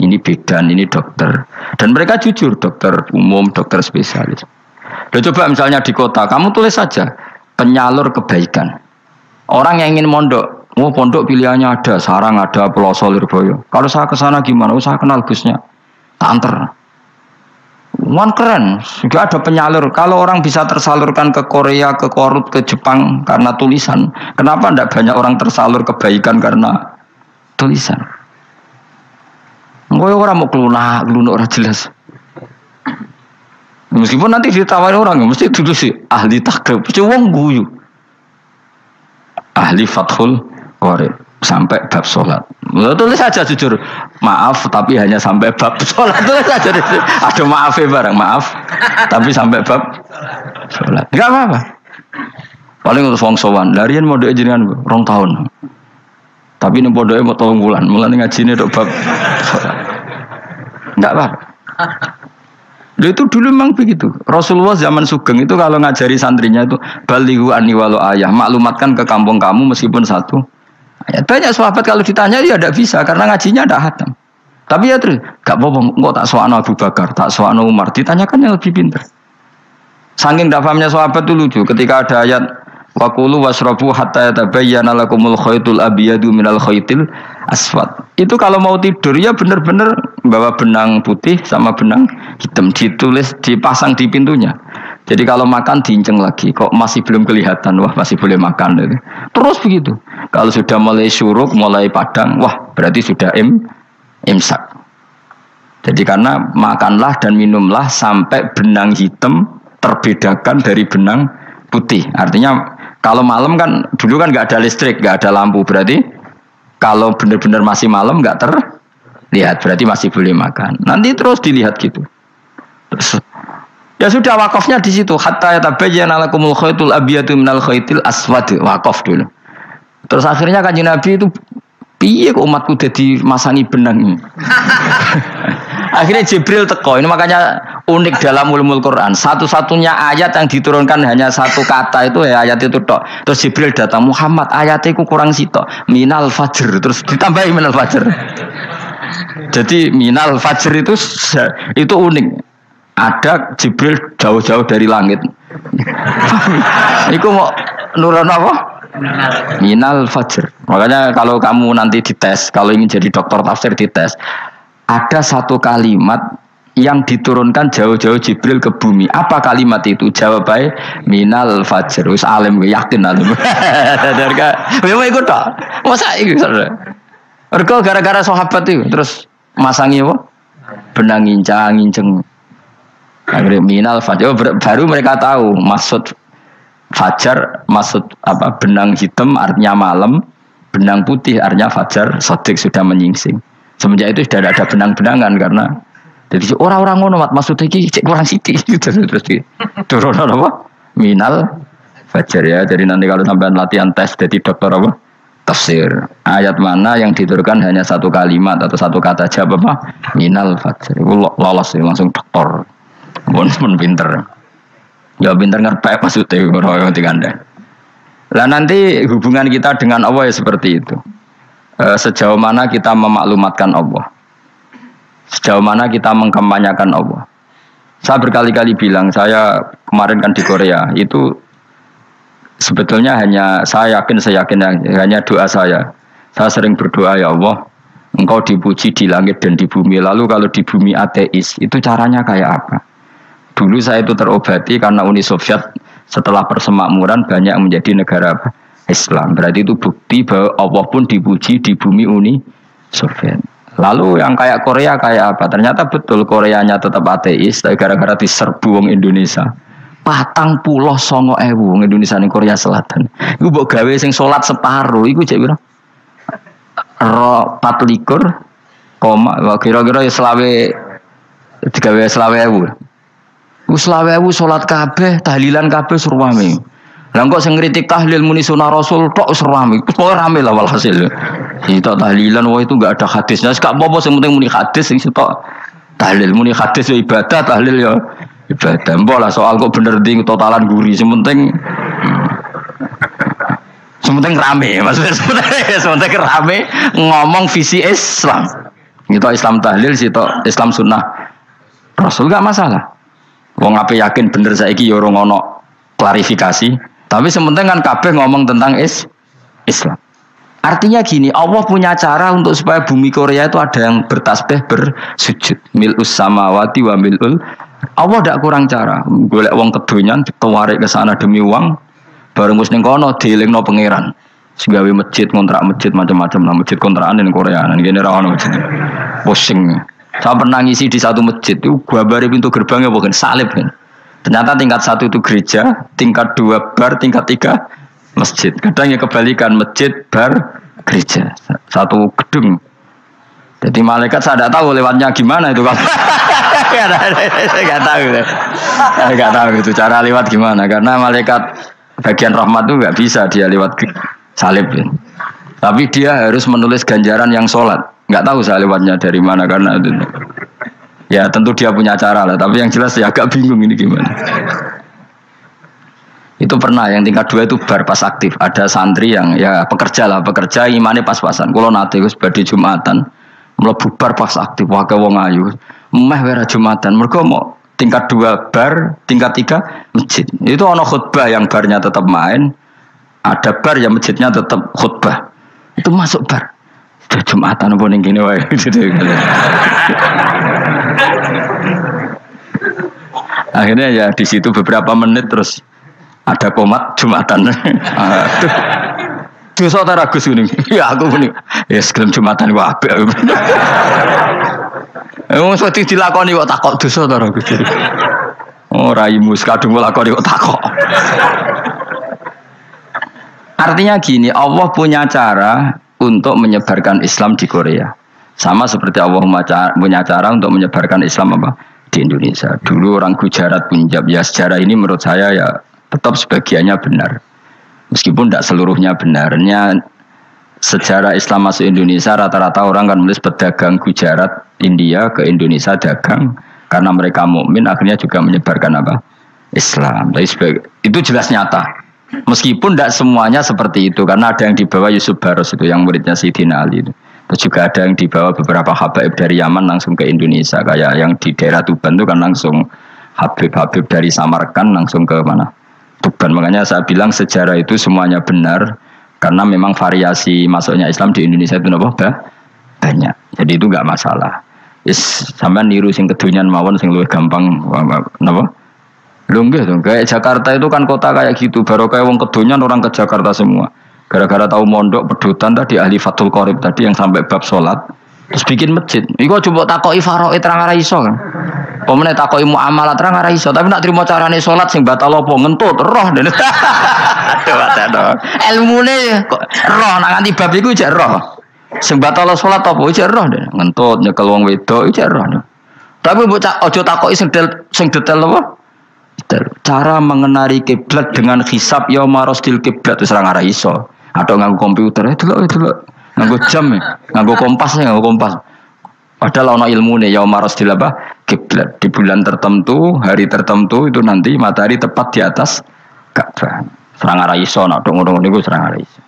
Ini bidan, ini dokter. Dan mereka jujur, dokter umum, dokter spesialis. Dan coba misalnya di kota, kamu tulis saja penyalur kebaikan. Orang yang ingin mondok, pondok pilihannya ada, Sarang ada, Pelosok, Lirboyo. Kalau saya ke sana gimana? Saya kenal busnya, tak anter. Wan keren, juga ada penyalur. Kalau orang bisa tersalurkan ke Korea, ke Korut, ke Jepang karena tulisan, kenapa tidak banyak orang tersalur kebaikan karena tulisan? Gue orang mau kelunak orang jelas. Meskipun nanti ditawari orang, mesti dulu sih ahli takrib, cuma guyu, ahli Fathul Qorib. sampai bab sholat. Tulis saja jujur, maaf tapi hanya sampai bab sholat. Tulis saja, ada maafnya bareng, maaf tapi sampai bab sholat. Enggak apa-apa. Paling untuk wong sowan, larian mau doa jenengan 2 tahun. Tapi ini bodohnya mau 3 bulan, mulai ngaji ini bab sholat. Enggak apa-apa. Itu dulu memang begitu. Rasulullah zaman Sugeng itu kalau ngajari santrinya itu balighu anni walau ayah, maklumatkan ke kampung kamu meskipun 1 ayat. Banyak sahabat kalau ditanya ya tidak bisa karena ngajinya tidak hatam. Tapi ya terus gak apa-apa, kok tak soal Abu Bakar, tak soal Umar, ditanyakan yang lebih pintar. Saking tidak pahamnya sahabat itu lucu ketika ada ayat waqulu wasrabu hatta yatabayyana lakumul khaytul abyadu minal khaytil aswad. Itu kalau mau tidur ya benar-benar bawa benang putih sama benang hitam, ditulis dipasang di pintunya. Jadi kalau makan diinceng lagi, kok masih belum kelihatan, wah masih boleh makan. Terus begitu. Kalau sudah mulai syuruk, mulai padang, wah berarti sudah imsak. Jadi karena makanlah dan minumlah sampai benang hitam terbedakan dari benang putih. Artinya kalau malam kan dulu kan nggak ada listrik, nggak ada lampu, berarti kalau benar-benar masih malam nggak terlihat, berarti masih boleh makan. Nanti terus dilihat gitu. Terus ya sudah wakafnya di situ. Hatta yatabayyana lakumul khaytul abyadu minal khaytil aswad, wakaf dulu. Terus akhirnya Kanjeng Nabi itu piye kok umatku jadi masangi benang ini. Akhirnya Jibril teko. Ini makanya unik dalam ulumul Quran. Satu-satunya ayat yang diturunkan hanya 1 kata itu ya ayat itu tok. Terus Jibril datang, Muhammad ayatnya ku kurang sitok. Minal fajr. Terus ditambahi minal fajr. Jadi minal fajr itu unik. Ada Jibril jauh-jauh dari langit. Iku mau nurun apa? Minal fajr. Makanya kalau kamu nanti dites, kalau ingin jadi dokter tafsir dites, ada 1 kalimat yang diturunkan jauh-jauh Jibril ke bumi. Apa kalimat itu? Jawabannya minal fajr. Wis alim yakin alim. Memang ikut tok. Masa iki Mergo gara-gara sahabat itu terus masangi apa? Benang ngincang. Akhirnya minal fajr. Baru mereka tahu maksud fajar, maksud apa? Benang hitam artinya malam, benang putih artinya fajar sodik sudah menyingsing. Semenjak itu sudah ada benang-benangan karena jadi orang-orang ngono maksudnya iki kurang sithik gitu terus turun apa? Minal fajar ya. Jadi nanti kalau sampai latihan tes jadi dokter apa? Tafsir. Ayat mana yang diturunkan hanya 1 kalimat atau 1 kata aja apa? Minal fajar. Itu lolos langsung dokter. Pun pinter. Ya pinter ngerti maksudnya orang yang lah nanti hubungan kita dengan Allah ya seperti itu. Sejauh mana kita memaklumatkan Allah, sejauh mana kita mengkampanyakan Allah. Saya berkali-kali bilang, saya kemarin kan di Korea itu sebetulnya saya yakin hanya doa saya. Saya sering berdoa, ya Allah, Engkau dipuji di langit dan di bumi. Lalu kalau di bumi ateis, itu caranya kayak apa? Dulu saya itu terobati karena Uni Soviet setelah persemakmuran banyak menjadi negara Islam. Berarti itu bukti bahwa Allah pun dipuji di bumi Uni Soviet. Lalu yang kayak Korea kayak apa? Ternyata betul Koreanya tetap ateis, tapi gara-gara diserbu wong Indonesia. 49.000 wong Indonesia ning Korea Selatan. Iku mbok gawe sing salat separuh iku cek pira? 24, kira-kira ya digawe 20.000. Selawewu sholat kabeh, tahlilan kabeh surwami. Lah kok sing ngritik tahlil muni sunah Rasul tok surwami. Pokoke rame lah walhasil. Itu tahlilan wah itu enggak ada hadisnya. Gak apa-apa sing penting muni hadis sing sitok tahlil muni hadis ya ibadah, tahlil ya ibadah. Mbok lah soal kok bener ndi totalan guri sing penting rame. Maksudnya sementing rame ngomong visi Islam. Itu Islam tahlil sitok Islam sunnah Rasul gak masalah. Wong ape yakin bener saiki ya ora ono klarifikasi, tapi sementing kan kabeh ngomong tentang Islam. Artinya gini, Allah punya cara untuk supaya bumi Korea itu ada yang bertasbih bersujud. Mil'us samawati wa mil'ul. Allah tidak kurang cara. Golek wong kedonyan ditawarik ke sana demi uang, bareng wis ning kono dielingno pangeran. Segawe masjid, kontrak masjid macam-macam lah, masjid kontrakan ning Korea. Nang kene ra ono masjid. Pusing. Saya pernah ngisi di satu masjid itu gambare pintu gerbangnya bukan salib kan. Ternyata tingkat 1 itu gereja, tingkat 2 bar, tingkat 3 masjid. Kadang ya kebalikan masjid, bar, gereja, satu gedung. Jadi malaikat saya tidak tahu lewatnya gimana itu kalau nggak tahu itu cara lewat gimana karena malaikat bagian rahmat itu nggak bisa dia lewat salib ya. Tapi dia harus menulis ganjaran yang sholat. Nggak tahu saya lewatnya dari mana karena itu. Ya tentu dia punya cara lah. Tapi yang jelas ya agak bingung ini gimana. Itu pernah yang tingkat 2 itu bar pas aktif. Ada santri yang ya pekerja imannya pas-pasan. Kalau nanti gus badi Jumatan mlebu bar pas aktif wae wong ayu. Meh wera Jumatan. Mergo mau tingkat 2 bar, tingkat 3 masjid. Itu ono khutbah yang barnya tetap main, ada bar yang masjidnya tetap khutbah. Itu masuk bar. Sudah Jumatan apa ning kene wae. Akhirnya ya di situ beberapa menit terus ada komat Jumatan. Dosa ta Gus ngene. Ya aku muni. Ya segelem Jumatan wae apik. Wong wedi dilakoni kok takok dosa ta Gus. Oh raimu kadung lakoni kok takok. Artinya gini, Allah punya cara untuk menyebarkan Islam di Korea. Sama seperti Allah punya cara untuk menyebarkan Islam apa di Indonesia. Dulu orang Gujarat, Punjab, ya sejarah ini menurut saya ya tetap sebagiannya benar. Meskipun tidak seluruhnya benarnya sejarah Islam masuk Indonesia rata-rata orang kan menulis pedagang Gujarat India ke Indonesia dagang karena mereka mukmin akhirnya juga menyebarkan apa Islam. Tapi itu jelas nyata. Meskipun tidak semuanya seperti itu karena ada yang dibawa Yusuf Baros itu yang muridnya Sayyidina Ali itu. Terus juga ada yang dibawa beberapa habaib dari Yaman langsung ke Indonesia kayak yang di daerah Tuban itu kan langsung habib-habib dari Samarkand langsung ke mana Tuban. Makanya saya bilang sejarah itu semuanya benar karena memang variasi masuknya Islam di Indonesia itu banyak. Jadi itu nggak masalah. Sampean niru sing kedonyan mawon sing luwih gampang napa? Lho nggih to, kayak Jakarta itu kan kota kayak gitu, baru kayak wong kedonyan orang ke Jakarta semua. Gara-gara tahu mondok pedutan tadi ahli Fathul Qorib tadi yang sampai bab salat, terus bikin masjid. Iku coba takoki faraid terang ora iso kan. Pemene takoki muamalah terang ora iso, tapi nak trimo carane salat sing batal apa ngentut roh dene. Aduh. Ilmune kok roh nak nganti bab iku jek roh. Sing batal salat apa jek roh dene. Ngentut nyekel wong wedok jek roh. Tapi mbok aja takoki sing detail apa? Cara mengenari kiblat dengan hisab yauma rasdil kiblat wis ora ngara iso. Atau nganggo komputer delok. Nganggo jam nganggo kompas. Padahal ana ilmune yauma rasdil apa? Kiblat. Di bulan tertentu, hari tertentu itu nanti matahari tepat di atas Ka'bah. Ora ngara iso nek ngono niku ora ngara iso.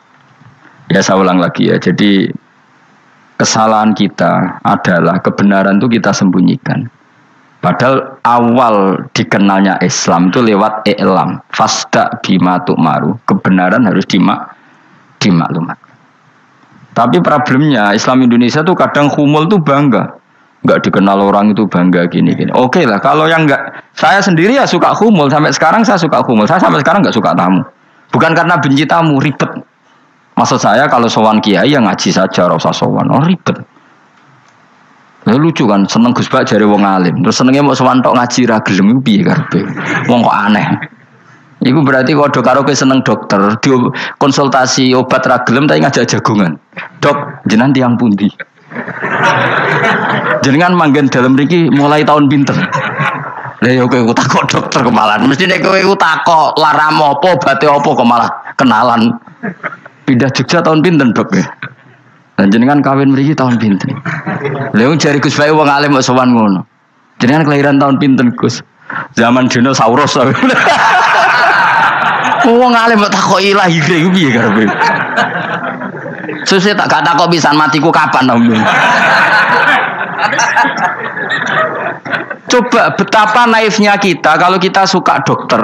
Ya saya ulang lagi ya. Jadi kesalahan kita adalah kebenaran itu kita sembunyikan. Padahal awal dikenalnya Islam itu lewat i'lam, fasda bima tu'maru. Kebenaran harus dimaklumat. Tapi problemnya Islam Indonesia tuh kadang humul tuh bangga, nggak dikenal orang itu bangga gini. Oke lah, kalau yang nggak, saya sendiri ya suka humul. Sampai sekarang saya suka humul. Saya sampai sekarang nggak suka tamu. Bukan karena benci tamu, ribet. Maksud saya kalau sowan kiai yang ngaji saja, rasa sowan, ribet. Ya lucu kan, seneng Gus Bak jare wong alim. Terus senenge mau sowan tok ngaji ra gelem piye karepe. Wong kok aneh. Iku berarti kok do karo seneng dokter, konsultasi obat ra gelem tapi ngajak jagongan. Dok, jenengan tiyang pundi? Jenengan manggen dalem mriki mulai tahun pinten? Lah ya kowe takok dokter kemalan. Mesti nek kowe takok laram apa, obate apa kok malah kenalan. Pindah Jogja tahun pinten, Dok? Dan jenengan kawin mriki tahun pinten? Lha wong jare Gus Bae wong alim kok sowan ngono. Jenengan kelahiran tahun pinten, Gus? Zaman dinosaurus. Wong alim kok takoki lahire iku piye karepe? Susah gak takok pisan matiku kapan to. Coba betapa naifnya kita kalau kita suka dokter,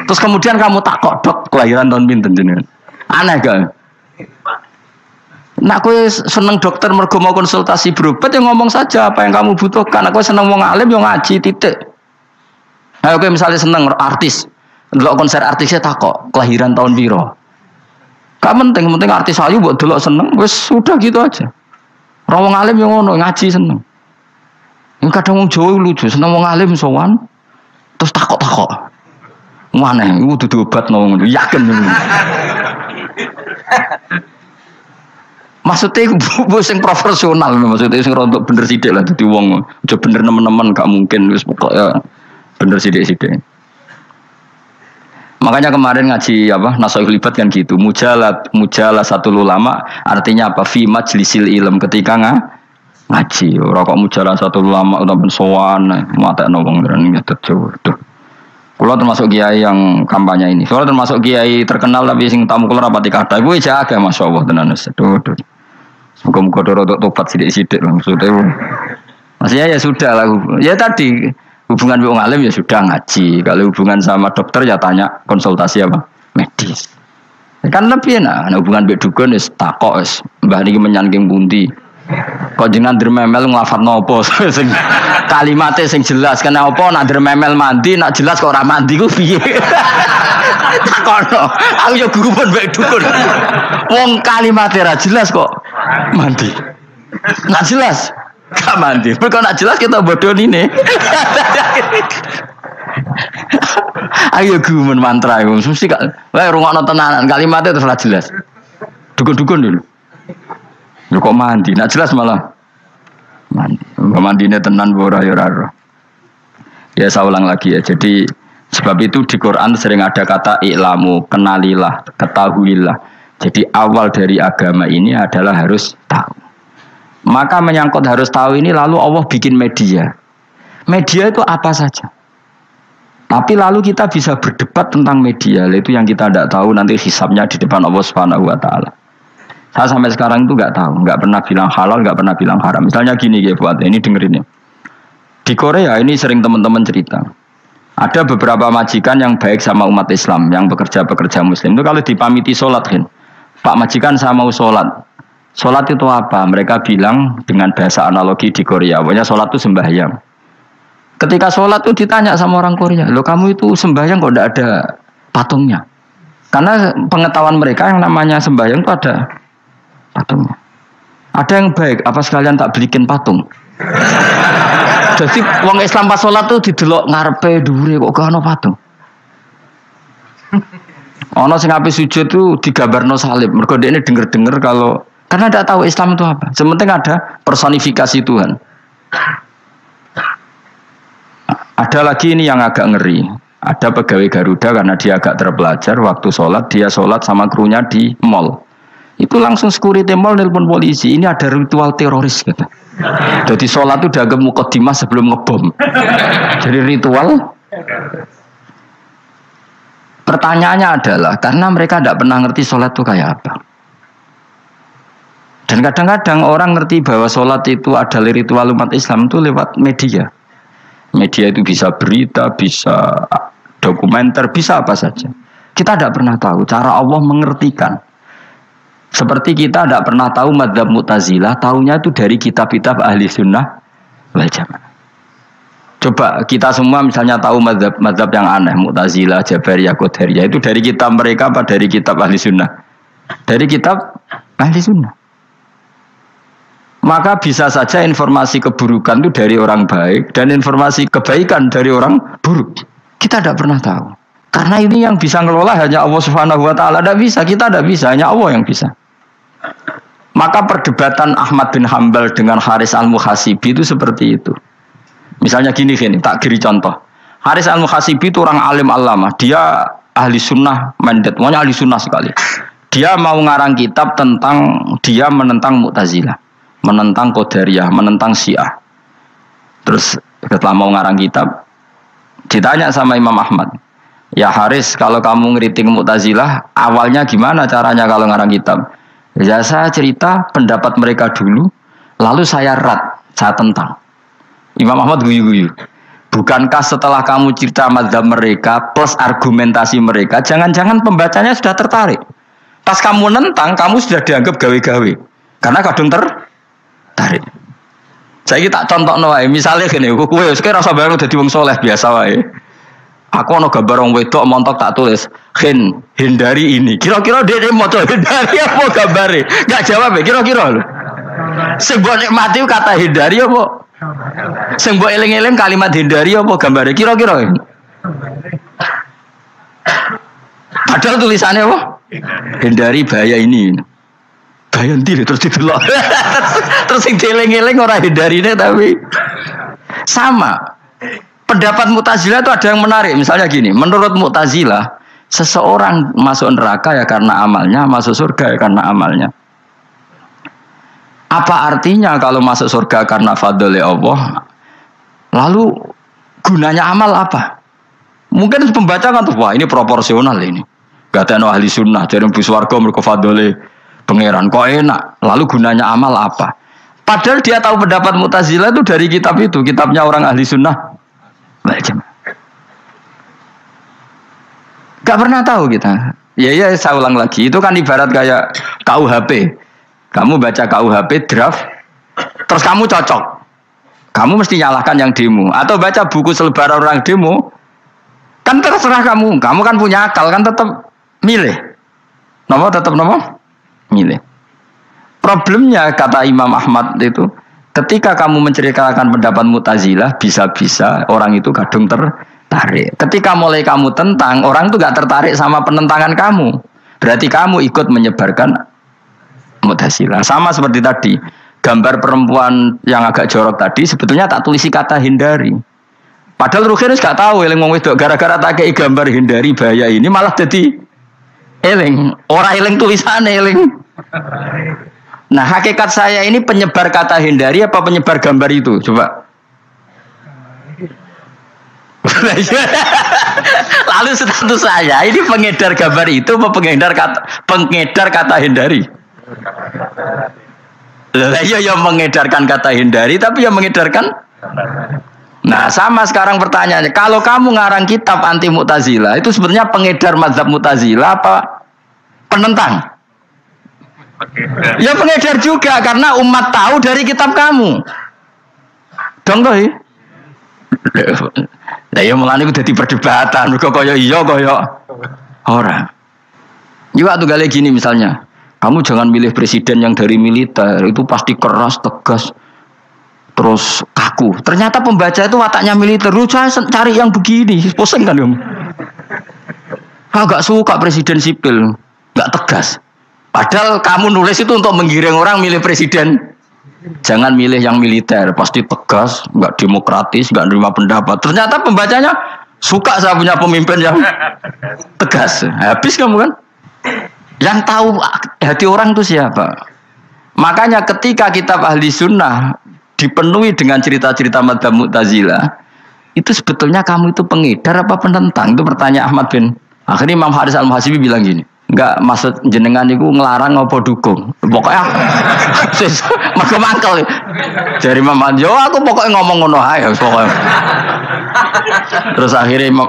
terus kemudian kamu takok, Dok, kelahiran tahun pinten jenengan? Aneh kan? Nak kowe seneng dokter mergo mau konsultasi berobat ya ngomong saja apa yang kamu butuhkan. Nak kowe seneng wong alim yo ngaji titik. Nah kowe misalnya seneng artis, delok konser artisnya takok kelahiran tahun piro. Gak penting artis ayu buat delok seneng, wis sudah gitu aja. Ora wong alim yo ngono ngaji seneng. Yang kadang wong Jawa lucu, seneng wong alim sowan terus takok-takok. Mana iku dudu obat ngono, yakin. Maksudnya bu sing profesional, maksudnya sing rontok bener sidik lah, jadi wong, coba bener nemen-nemen gak mungkin, wis pokoknya bener sidik. Makanya kemarin ngaji apa Nasoihul Ibad kan gitu, mujalah satu ulama artinya apa? Fi majlisil ilm ketika ngaji, ora kok mujalah satu ulama utawa sowan matekno wong ngene tuh. Kulo termasuk kiai yang kampanye ini. Soalnya termasuk kiai terkenal tapi sing tamu kulo rapati kathah. Iku jaga masyaallah tenan wis. Muga-muga rodok tobat sithik-sithik maksudnya. Maksudnya ya sudah lah. Ya tadi hubungan wong alim ya sudah ngaji. Kalau hubungan sama dokter ya tanya konsultasi apa? Medis. Kan lebih enak. Hubungan mbek dukun wis takok wis. Mbah niki menyangking pundi. Kok jenengan dermemel nglafadzno apa sing kalimate sing jelas kena apa nak dermemel mandi nak jelas kok ora mandi ku piye takono aku yo guru pun mbek dukun wong kalimate ra jelas kok mandi nak jelas gak mandi kok nak jelas kita bodoh ini ayo guru mantra iku mesti gak wae rungokno tenanan kalimate terus ra jelas dukun-dukun dulu lu kok mandi, nak jelas malah mandinya tenan ora ya ora. Ya saya ulang lagi ya. Jadi sebab itu di Quran sering ada kata i'lamu, kenalilah, ketahuilah. Jadi awal dari agama ini adalah harus tahu. Maka menyangkut harus tahu ini lalu Allah bikin media. Media itu apa saja. Tapi lalu kita bisa berdebat tentang media. Itu yang kita tidak tahu nanti hisabnya di depan Allah Subhanahu wa taala. Saya sampai sekarang itu nggak tahu, nggak pernah bilang halal, nggak pernah bilang haram. Misalnya gini ya buat ini dengerin ya. Di Korea ini sering teman-teman cerita. Ada beberapa majikan yang baik sama umat Islam, yang bekerja Muslim. Itu kalau dipamiti sholat kan, Pak majikan saya mau sholat. Sholat itu apa? Mereka bilang dengan bahasa analogi di Korea. Pokoknya sholat itu sembahyang. Ketika sholat itu ditanya sama orang Korea, loh kamu itu sembahyang kok tidak ada patungnya? Karena pengetahuan mereka yang namanya sembahyang itu ada patungnya. Ada yang baik, apa sekalian tak belikin patung? Jadi wong Islam pas sholat tuh didelok ngarepe dhuwure kok gak ono patung. Ono sing ape sujud tuh digambarno salib. Mergo dekne denger-denger kalau karena tidak tahu Islam itu apa. Sementing ada personifikasi Tuhan. Ada lagi ini yang agak ngeri. Ada pegawai Garuda karena dia agak terpelajar waktu sholat dia sholat sama krunya di mall. Itu langsung security mall nelpon polisi. Ini ada ritual teroris gitu. Jadi sholat itu dianggap mukadimah sebelum ngebom. Jadi ritual. Pertanyaannya adalah karena mereka tidak pernah ngerti sholat itu kayak apa. Dan kadang-kadang orang ngerti bahwa sholat itu adalah ritual umat Islam itu lewat media. Media itu bisa berita, bisa dokumenter, bisa apa saja. Kita tidak pernah tahu cara Allah mengertikan. Seperti kita tidak pernah tahu madzhab Mu'tazilah, tahunya itu dari kitab-kitab ahli sunnah wal jamaah. Coba kita semua misalnya tahu madzhab yang aneh, Mu'tazilah, Jabariyah, Qadariyah, itu dari kitab mereka apa dari kitab ahli sunnah? Dari kitab ahli sunnah. Maka bisa saja informasi keburukan itu dari orang baik dan informasi kebaikan dari orang buruk. Kita tidak pernah tahu. Karena ini yang bisa ngelola hanya Allah Subhanahu wa taala. Tidak bisa, kita tidak bisa, hanya Allah yang bisa. Maka perdebatan Ahmad bin Hanbal dengan Haris al-Muhasibi itu seperti itu. Misalnya gini, tak kiri contoh. Haris al-Muhasibi itu orang alim allamah. Dia ahli sunnah mandat, pokoknya ahli sunnah sekali. Dia mau ngarang kitab tentang dia menentang Mu'tazilah, menentang Qadariyah, menentang Syiah. Terus setelah mau ngarang kitab, ditanya sama Imam Ahmad, ya Haris, kalau kamu ngeriting Mu'tazilah, awalnya gimana caranya kalau ngarang kitab? Ya saya cerita pendapat mereka dulu, lalu saya tentang. Imam Ahmad guyu-guyu. Bukankah setelah kamu cerita mazhab mereka plus argumentasi mereka, jangan-jangan pembacanya sudah tertarik. Pas kamu nentang, kamu sudah dianggap gawe-gawe. Karena kadung tertarik. Saya tak contoh wae, misalnya gini, kowe sekarang rasa bareng dadi wong soleh biasa wae. Aku ono gambar wong wedok montok tak tulis, hindari ini. Kira-kira dia mau hindari apa gambare? Enggak jawab ya, kira-kira lho. Sing mbok nikmati kata hindari apa? Sing mbok eling-eling kalimat hindari apa gambare? Kira-kira. Padahal tulisannya apa? Hindari bahaya ini. gaya ndi terus didelok. Terus sing dieling-eling ora hindarine tapi sama. Pendapat Mu'tazilah itu ada yang menarik. Misalnya gini, menurut Mu'tazilah seseorang masuk neraka ya karena amalnya, masuk surga ya karena amalnya. Apa artinya kalau masuk surga karena fadli Allah? Lalu gunanya amal apa? Mungkin pembaca kan tuh, wah ini proporsional ini. Gak ada ahli sunnah, jadi bus warga mereka fadli pangeran. Kok enak? Lalu gunanya amal apa? Padahal dia tahu pendapat Mu'tazilah itu dari kitab itu, kitabnya orang ahli sunnah. Gak pernah tahu kita. Ya saya ulang lagi. Itu kan ibarat kayak KUHP. Kamu baca KUHP draft, terus kamu cocok. Kamu mesti nyalahkan yang demo. Atau baca buku selebaran orang demo, kan terserah kamu. Kamu kan punya akal, kan tetap milih. Tetap milih. Problemnya kata Imam Ahmad itu, ketika kamu menceritakan pendapat Mu'tazilah, bisa-bisa orang itu kadung tertarik. Ketika mulai kamu tentang, orang itu gak tertarik sama penentangan kamu. Berarti kamu ikut menyebarkan Mu'tazilah. Sama seperti tadi, gambar perempuan yang agak jorok tadi, sebetulnya tak tulisi kata hindari. Padahal Ruhin gak tahu, eling wong wedok gara-gara tak kei gambar hindari bahaya ini malah jadi eling. Ora eling tulisannya eling. Nah, hakikat saya ini penyebar kata hindari apa penyebar gambar itu? Coba. Lalu status saya ini pengedar gambar itu apa pengedar kata hindari? Iya yang mengedarkan kata hindari tapi yang mengedarkan. Nah, sama sekarang pertanyaannya, kalau kamu ngarang kitab anti Mu'tazilah itu sebenarnya pengedar mazhab Mu'tazilah apa penentang? Ya pengedar juga karena umat tahu dari kitab kamu. Dong toh. Lah ya mulane ku dadi perdebatan, mergo kaya iya kaya ora. Juga tuh gale gini misalnya, kamu jangan milih presiden yang dari militer, itu pasti keras, tegas, terus kaku. Ternyata pembaca itu wataknya militer, lu cari yang begini, bosan kan kamu? Agak suka presiden sipil, nggak tegas. Padahal kamu nulis itu untuk menggiring orang milih presiden. Jangan milih yang militer, pasti tegas, nggak demokratis, nggak nerima pendapat. Ternyata pembacanya suka saya punya pemimpin yang tegas. Habis kamu kan? Yang tahu hati orang itu siapa? Makanya ketika kitab ahli sunnah dipenuhi dengan cerita-cerita madzhab Mu'tazilah, itu sebetulnya kamu itu pengedar apa penentang? Itu pertanyaan Ahmad bin. Akhirnya Imam Haris Al-Muhasibi bilang gini, enggak, maksud jenengan itu ngelarang apa dukung. Pokoknya mangkel. Dari Imam Haris, yo aku pokoknya ngomong ngono ae pokoknya. Terus akhirnya Imam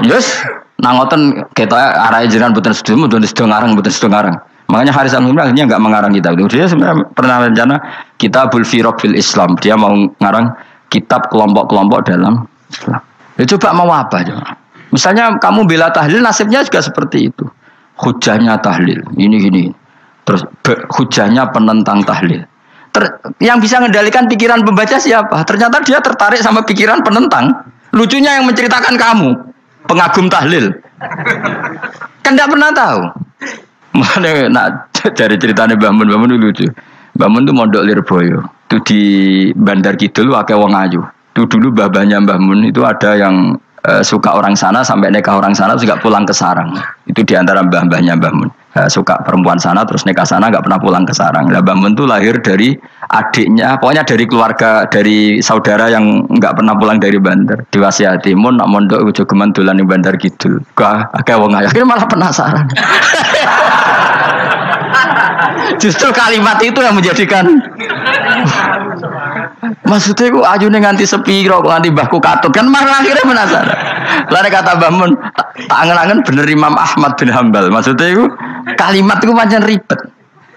Yus nangoten kita arahe jenengan mboten sedo ngarang. Makanya Haris Al-Muhasibi akhirnya enggak mengarang kitab itu. Dia sebenarnya pernah rencana Kitabul Firaq fil Islam. Dia mau ngarang kitab kelompok-kelompok dalam Islam. Ya coba mau apa coba? Misalnya kamu bela tahlil, nasibnya juga seperti itu. Hujahnya tahlil, ini. Terus hujahnya penentang tahlil. Yang bisa mengendalikan pikiran pembaca siapa? Ternyata dia tertarik sama pikiran penentang. Lucunya yang menceritakan kamu, pengagum tahlil. Kan tidak pernah tahu. Nah, dari ceritanya Mbah Mun lucu. Mbah Mun itu mondok Lirboyo. Itu di Bandar Kidul, akeh wong ayu. Itu dulu babanya Mbah Mun itu ada yang suka orang sana sampai nikah orang sana juga pulang ke sarang. Itu diantara mbah-mbahnya Mbah Mun. Suka perempuan sana terus nikah sana nggak pernah pulang ke sarang. Nah, Mbah Mun itu lahir dari adiknya, pokoknya dari keluarga, dari saudara yang nggak pernah pulang dari Bandar. Diwasiati mun nak mondok ujo geman dolan ning Bandar Kidul. Kah akeh wong ayu. Akhirnya malah penasaran. Justru kalimat itu yang menjadikan maksudnya aku ajune nganti sepiro nganti mbahku katut kan malah akhirnya penasaran. Lare kata Mbah Mun tak angen-angen bener Imam Ahmad bin Hambal. Maksudnya itu kalimat itu pancen ribet.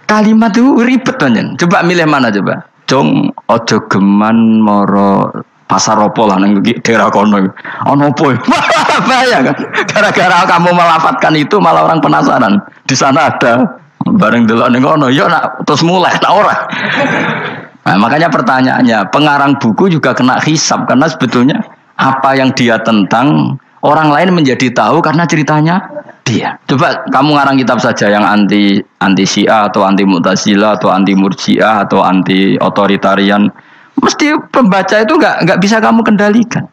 Kalimat itu ribet pancen. Coba milih mana coba? Jong ojo geman moro pasar opo lah nang daerah kono. Ono opo? Bahaya kan. Gara-gara kamu melafatkan itu malah orang penasaran. Di sana ada bareng delok ning kono ya nak terus mulai nak ora. Nah, makanya pertanyaannya, pengarang buku juga kena hisab karena sebetulnya apa yang dia tentang orang lain menjadi tahu karena ceritanya dia. Coba kamu ngarang kitab saja yang anti Syiah atau anti Mu'tazilah atau anti Murji'ah atau anti otoritarian, mesti pembaca itu nggak bisa kamu kendalikan.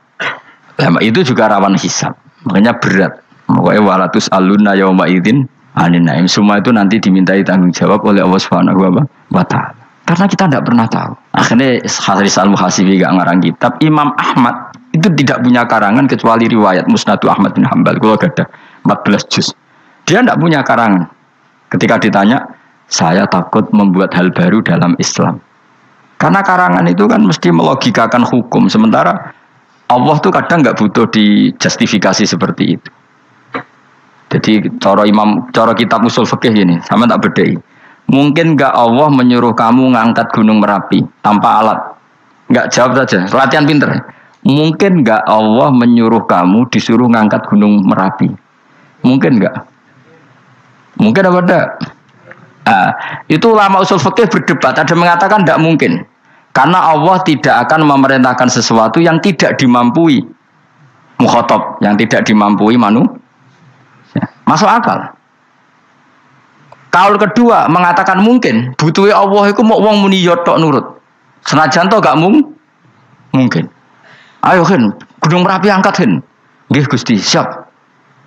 Nah, itu juga rawan hisab, makanya berat. Pokoknya walatus aluna yauma idzin anin naim, semua itu nanti dimintai tanggung jawab oleh Allah Subhanahu wa taala. Karena kita tidak pernah tahu. Akhirnya Haris Al-Muhasibi gak ngarang kitab. Imam Ahmad itu tidak punya karangan kecuali riwayat Musnadu Ahmad bin Hanbal. Kalau ada 14 juz. Dia tidak punya karangan. Ketika ditanya, saya takut membuat hal baru dalam Islam. Karena karangan itu kan mesti melogikakan hukum. Sementara Allah tuh kadang nggak butuh dijustifikasi seperti itu. Jadi cara kitab usul fikih ini, sama tak bedai. Mungkin nggak Allah menyuruh kamu ngangkat gunung Merapi tanpa alat? Nggak, jawab saja. Latihan pinter. Mungkin nggak Allah menyuruh kamu disuruh ngangkat gunung Merapi? Mungkin nggak? Mungkin apa enggak? Itu ulama usul fikih berdebat. Ada mengatakan tidak mungkin. Karena Allah tidak akan memerintahkan sesuatu yang tidak dimampui mukhatab, yang tidak dimampui manusia. Masuk akal. Kaul kedua mengatakan mungkin, butuhnya Allah itu mau wong muni yo tok nurut. Senajan to gak mungkin. Ayo Hen, Gunung Merapi angkat Hen. Nggih Gusti, siap.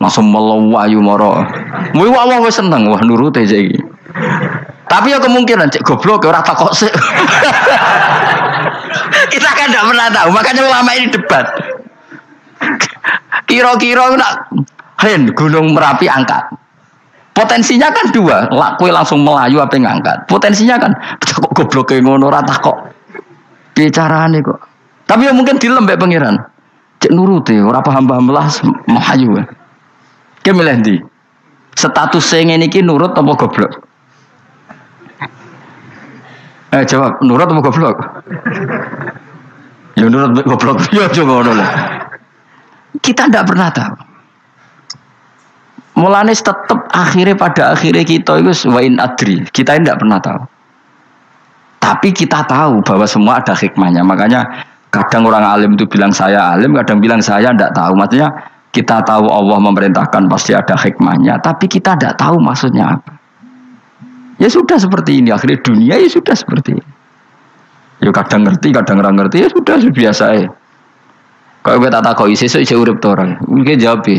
Langsung melayu mara. Kuwi Allah wis seneng, wah nurut aja iki. Tapi ya kemungkinan cek goblok ora takok sik. Kita kan tidak pernah tahu, makanya ulama ini debat. Kira-kira nak Hen, Gunung Merapi angkat. Potensinya kan dua, kue langsung melayu apa ngangkat. Potensinya kan, kok goblok kayak ngono rata kok. Bicarane kok. Tapi ya mungkin dilembek pangeran. Cek nuruti, ora paham-paham lah melayu. Ki milih ndi? Status sing ngene iki nurut apa goblok? Jawab, nurut apa goblok? Ya nurut goblok. Ya coba ngono lah. Kita ndak pernah tahu. Mulane tetap pada akhirnya kita itu wain adri. Kita tidak pernah tahu. Tapi kita tahu bahwa semua ada hikmahnya. Makanya kadang orang alim itu bilang saya alim, kadang bilang saya tidak tahu. Maksudnya kita tahu Allah memerintahkan pasti ada hikmahnya, tapi kita tidak tahu maksudnya apa. Ya sudah seperti ini. Akhirnya dunia ya sudah seperti ini. Ya kadang ngerti, kadang nggak ngerti. Ya sudah biasa ya. Kalau kita tak tahu isi sesuk urip to ora. Mungkin jawab ya.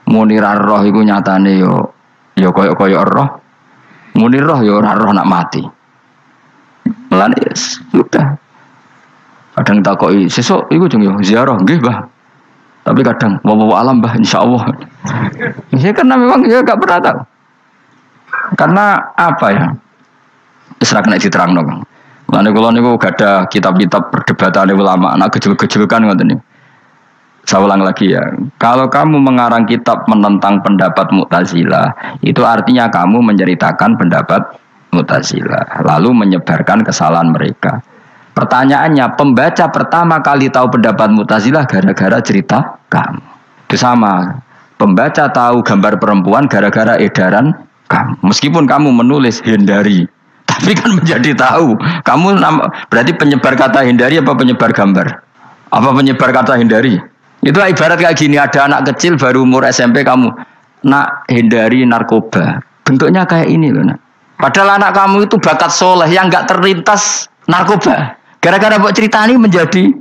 Munir roh iku nyatane yo koyo roh. Munir roh yo ora roh nak mati. Mulane sudah. Kadang takoki sesuk iku jeng yo ziarah nggih, Mbah. Tapi kadang wawa alam, Mbah, insyaallah. Ya karena memang ya enggak pernah tahu. Karena apa ya? Wis ra kena diterangno, Bang. Mulane kula niku gak ada kitab-kitab perdebatan ulama, anak gejol-gejolkan ngoten niku. Saya ulang lagi ya, kalau kamu mengarang kitab menentang pendapat Mu'tazilah, itu artinya kamu menceritakan pendapat Mu'tazilah, lalu menyebarkan kesalahan mereka. Pertanyaannya, pembaca pertama kali tahu pendapat Mu'tazilah gara-gara cerita kamu. Itu sama, pembaca tahu gambar perempuan gara-gara edaran kamu. Meskipun kamu menulis hindari, tapi kan menjadi tahu. Kamu berarti penyebar kata hindari apa penyebar gambar? Apa penyebar kata hindari? Itu ibarat kayak gini, ada anak kecil baru umur SMP kamu nak hindari narkoba. Bentuknya kayak ini loh nak. Padahal anak kamu itu bakat soleh yang nggak terlintas narkoba. Gara-gara buat cerita ini menjadi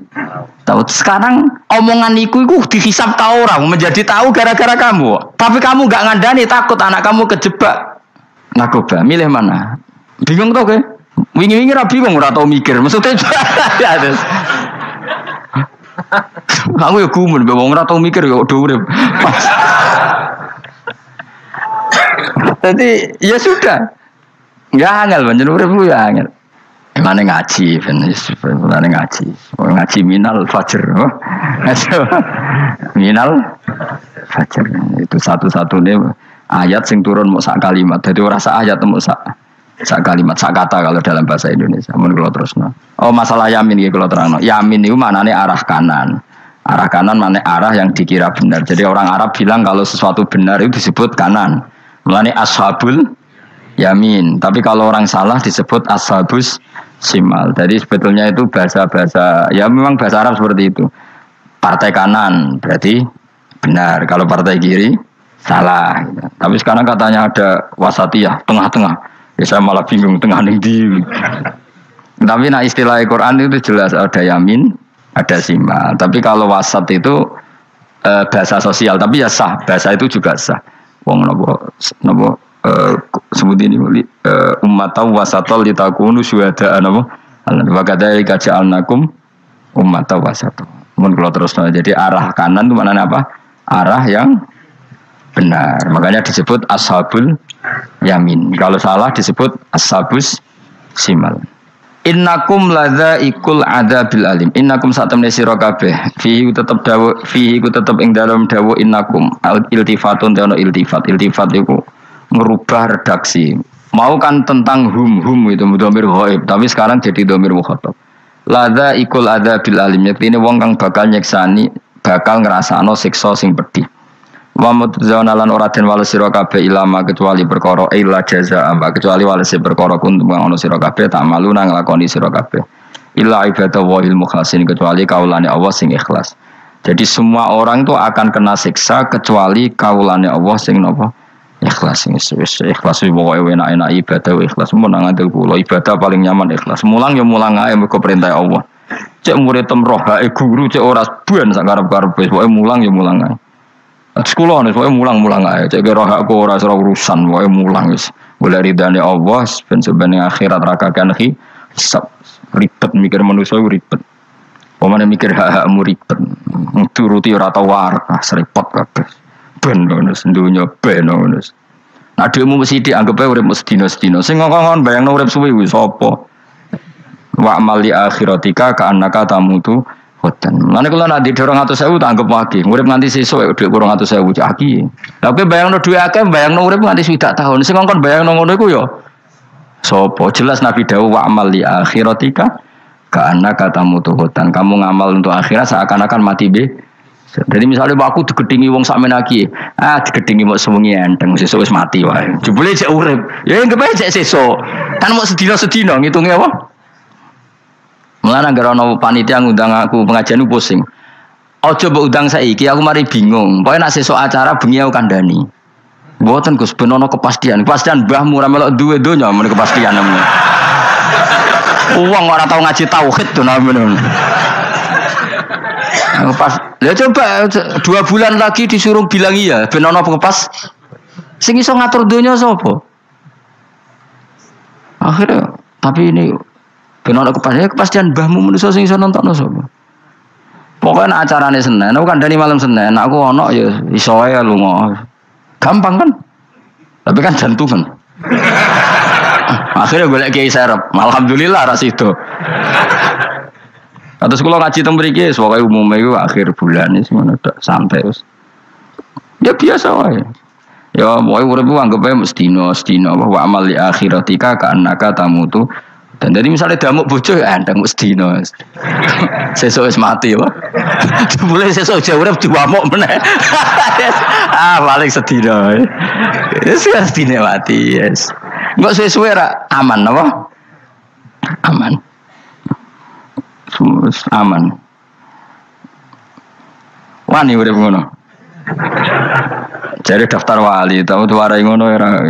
tahu. Sekarang omongan itu dihisap tahu orang menjadi tahu gara-gara kamu. Tapi kamu nggak ngandani, takut anak kamu kejebak narkoba. Milih mana? Bingung tuh ke? Wingi-wingi ra bingung ora tau mikir. Maksudnya ya terus. Aku ya gumun, wong ora tau mikir ya udah urip. Jadi ya sudah. Enggak angel pancen urip ya angel. Mane ngaji, mane ngaji. Ngaji minal fajr. Minal fajr. Itu satu-satunya ayat sing turun mau sak kalimat. Jadi ora sak ayat mau sak kalimat, sak kata kalau dalam bahasa Indonesia. Mun kula terusno. Oh, masalah yamin iki kula terangno. Yamin itu maknane arah kanan. Arah kanan maknane arah yang dikira benar. Jadi orang Arab bilang kalau sesuatu benar itu disebut kanan. Mulane ashabul yamin. Tapi kalau orang salah disebut ashabus simal. Jadi sebetulnya itu bahasa-bahasa ya memang bahasa Arab seperti itu. Partai kanan berarti benar. Kalau partai kiri salah. Gitu. Tapi sekarang katanya ada wasatiyah, tengah-tengah. Ya saya malah bingung tengah ning di. Tapi nah istilah Al-Quran itu jelas ada yamin, ada simal. Tapi kalau wasat itu bahasa sosial. Tapi ya sah. Bahasa itu juga sah. Wong nopo sebut ini ummatau wasatol litakunu syuhada napa. Wa kadzalika ja'alnakum ummatan wasata. Mun kalau terus jadi arah kanan itu maknanya apa? Arah yang benar. Makanya disebut ashabul yamin. Kalau salah disebut ashabus simal. Innakum ladzaikul adzabil alim. Innakum satamne sira kabeh. Fihi tetep dawu, fihi ku tetep ing dalem dawu innakum. Iltifatun ono iltifat. Iltifat iku merubah redaksi. Mau kan tentang hum itu dhamir ghaib, tapi sekarang jadi dhamir mukhatab. Ladza ikul adzabil alim, yektine wong kang bakal nyeksani, bakal ngrasakno siksa sing pedih. Wa mutzauna lan ora den wales sira kabeh ilama kecuali perkara illa jazaa, kecuali wales perkara kuntum ono sira kabeh tak malu nang nglakoni sira kabeh. Illa ibadah wahil mukhlasin, kecuali kaulane Allah sing ikhlas. Jadi semua orang itu akan kena siksa kecuali kaulane Allah sing napa? Ikhlas. Ikhlas pokoke enak-enak ibadah ikhlas. Mun nang ngandel kula ibadah paling nyaman ikhlas. Mulang ya mulang ae mergo perintah Allah. Cek murid temroh hae guru cek ora ben sak karep-karepe pokoke mulang ya mulang ae. Sekolah nek pokoke mulang-mulang ae. Cek roh aku ora urusan pokoke mulang wis. Golek ridane Allah ben sebene akhirat ra kakean hisab. Ribet mikir manusa ribet. Pemane mikir hak-hakmu ribet. Turuti ora tau waras, repot kabeh. Ben ngono sendunya ben ngono. Adikmu mesti dianggap ae urip sedina-sedina. Sing ngongkon bayangno urip suwi kuwi sapa? Wa amali akhiratika ka annaka tamutu hoten. Mane kula nek ndek 200.000 tak anggap wage. Urip nganti sesuk dhuwit 200.000 cak iki. Lah kowe bayangno dhuwit akeh bayangno urip nganti 20 tahun. Sing ngongkon bayangno ngono iku ya sapa? Jelas Nabi dawuh wa amali akhiratika ka annaka tamutu hoten. Kamu ngamal untuk akhirat seakan-akan mati be. Jadi misalnya aku digedingi wong sak menaki, digedingi mau sewengi enteng, sesuk wis mati wae. Jebule cek urip. Ya enggak bae cek sesuk. Kan mau sedina-sedina ngitunge apa? Mulane anggere ana panitia ngundang aku pengajian ku pusing. Aja mbok undang saiki, aku mari bingung. Pokoke nek sesuk acara bengi aku kandhani. Mboten Gus ben ana kepastian. Kepastian mbahmu ora melok duwe donya men kepastian namanya. Wong ora tau ngaji tauhid to namanya. Pas, ya coba 2 bulan lagi disuruh bilang iya, ben ana pas. Sing iso ngatur donya sapa? Akhirnya, tapi ini ben ana kepastian mbahmu manusa sing iso nonton sapa? Pokoke nek acarane Senin, aku kandhani malam Senin, aku ana ya iso wae lunga. Gampang kan? Tapi kan jantungan. Akhirnya golek kiai serep. Alhamdulillah ra sido. Terus kalau ngaji teng mriki pokoke umume iku akhir bulan iki ngono tok santai wis. Ya biasa wae. Ya pokoke urip ku anggap ae sedina wa amal li akhiratika ka annaka tamutu. Dan jadi misalnya damuk bojo ya endang sedina. Sesuk wis mati wae. Mulai sesuk jauh urip diwamuk meneh. Paling sedina. Wis sedina mati, yes. Enggak suwe-suwe ra aman apa? Aman. Aman. Wani urip ngono. Jare daftar wali, tau warai ngono ora.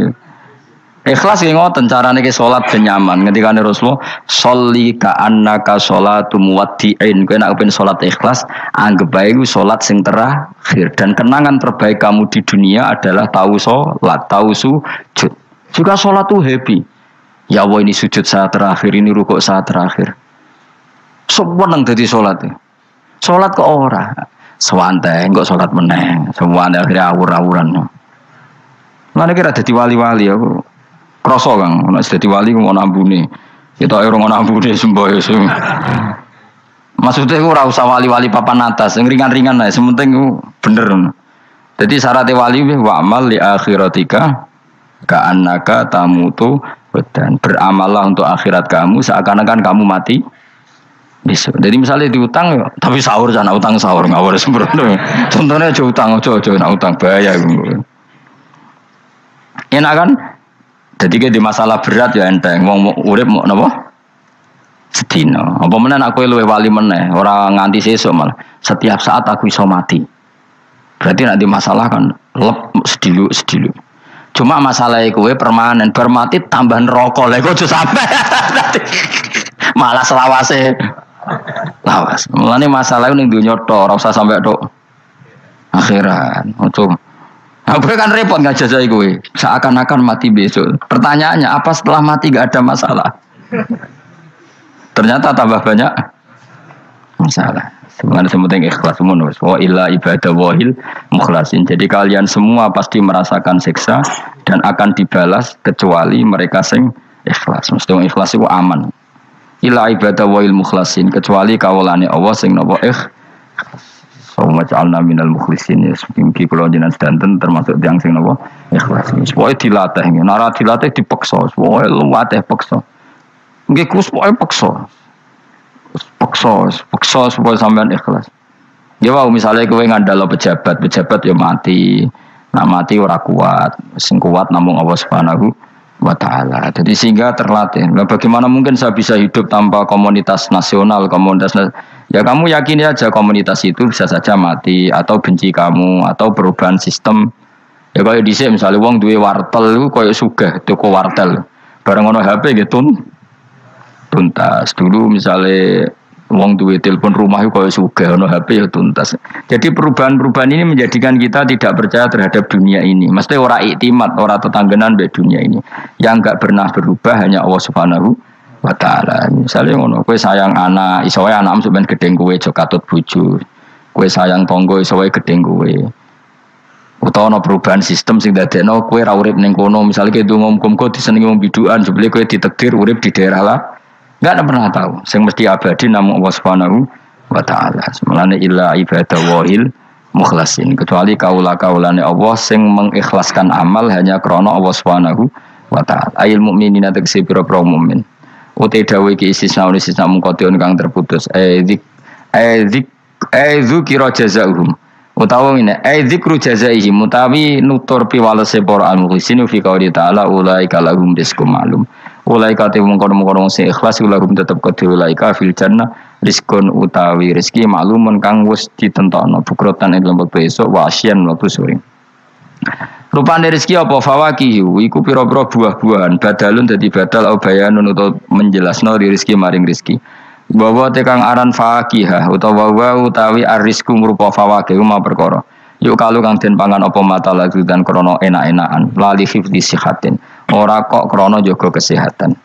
Ikhlas ki ngoten carane ki salat ben nyaman. Ngendikane Rasulullah, "Sholli ka annaka sholatu muwaddi'in." Kowe nek pengen salat ikhlas, anggap bae iku salat sing terakhir dan kenangan terbaik kamu di dunia adalah tahu salat, tahu sujud. Juga salat tuh happy. Ya Allah ini sujud saat terakhir, ini rukuk saat terakhir. Seneng dadi salat. Salat kok ora. Sewanteng kok salat meneh. Semuanya akhirnya awur-awuran. Lan kira dadi wali-wali aku. Krasa Kang, nek dadi wali kok ana ambune. Kita ora ana ambune semboyo. Maksudnya ora usah wali-wali papan atas, sing ringan-ringan ae, sementing bener. Jadi syaratnya wali wa amal li akhiratika ka annaka tamutu dan beramallah untuk akhirat kamu seakan-akan kamu mati. Bisa. Jadi misalnya diutang, tapi sahur jangan utang sahur ngawur sembrono. Contohnya aja utang, aja nak utang bahaya. Enak kan? Jadi di masalah berat ya enteng. Wong urip mau napa? Sedina. Apa meneh aku luwe wali meneh, ora nganti sesuk malah. Setiap saat aku iso mati. Berarti nanti masalah kan lep sedilu. Cuma masalah kowe permanen bermati tambahan rokok lha kok sampai. Malah selawase. Lawas. Mulane masalah ning donya tok ora usah sampai tok akhirat. Ojo. Apa kan repot ngajazai kowe. Seakan-akan mati besok. Pertanyaannya apa setelah mati gak ada masalah? Ternyata tambah banyak masalah. Sebenarnya sementing ikhlas semua. Wa illa ibadah wahil mukhlasin. Jadi kalian semua pasti merasakan siksa dan akan dibalas kecuali mereka sing ikhlas. Mesti ikhlas itu aman. Illa ibadah wahil mukhlasin kecuali kawulane Allah sing napa Soma ja'alna minal mukhlisin ya. Mungkin kalau jenengan sedanten termasuk yang sing napa ikhlas. Pokoke dilatih. Nara dilatih dipaksa. Pokoke luwateh paksa. Nggih kus pokoke paksa. Paksa supaya sampean ikhlas. Ya wae misalnya kowe ngandalo pejabat ya mati. Nak mati ora kuat. Sing kuat namung Allah Subhanahu wa taala. Jadi sehingga terlatih. Nah, bagaimana mungkin saya bisa hidup tanpa komunitas nasional, ya kamu yakin aja komunitas itu bisa saja mati atau benci kamu atau perubahan sistem. Ya kayak dhisik misalnya wong duwe wartel iku koyo sugih toko wartel. Bareng ono HP gitu tuntas. Dulu misalnya wong duwe telepon rumah itu koyo sugih ono HP ya tuntas. Jadi perubahan-perubahan ini menjadikan kita tidak percaya terhadap dunia ini. Mesti ora iktimat, ora tetanggenan be dunia ini. Yang enggak pernah berubah hanya Allah Subhanahu wa taala. Misalnya ngono, kowe sayang anak, iso wae anakmu sampeyan gedeng kowe aja katut bojo. Kowe sayang tangga iso wae gedeng kowe. Utawa ana perubahan sistem sing dadekno kowe ra urip ning kono, misale kowe ndonga muga-muga disenengi wong bidukan, jebule kowe ditakdir urip di daerah lah. Enggak ada pernah tahu. Yang mesti abadi namung Allah Subhanahu wa taala. Semalane illa ibadah wahil mukhlasin. Kecuali kaula-kaulane Allah sing mengikhlaskan amal hanya krana Allah Subhanahu wa taala. Ayil mukminina tegese pira-pira mukmin. Uti dawuh iki istisna mungkotion kang terputus. Dzikra jazaahum. Utawa ngene, dzikru jazaihim mutawi nutur piwalese para al-mukhlisin fi qouli ta'ala ulaika lahum rizqum ma'lum. Ulaika te mungkon-mungkon sing ikhlas ulahum tetep kedhe ulaika fil jannah rizqun utawi rezeki maklumun kang wis ditentokno bukrotan ing lembek besok wa asyan waktu sore. Rupane rezeki apa fawakihu iku pira-pira buah-buahan badalun dadi badal au bayanun utawa menjelasno rezeki maring rezeki. Bahwa tekang aran fakihah utawa utawi arisku ngrupa fawakih ma perkara. Yuk kalau kang den pangan apa mata lagu dan krono enak-enakan lali hifdzi sihatin ora kok krono jaga kesehatan.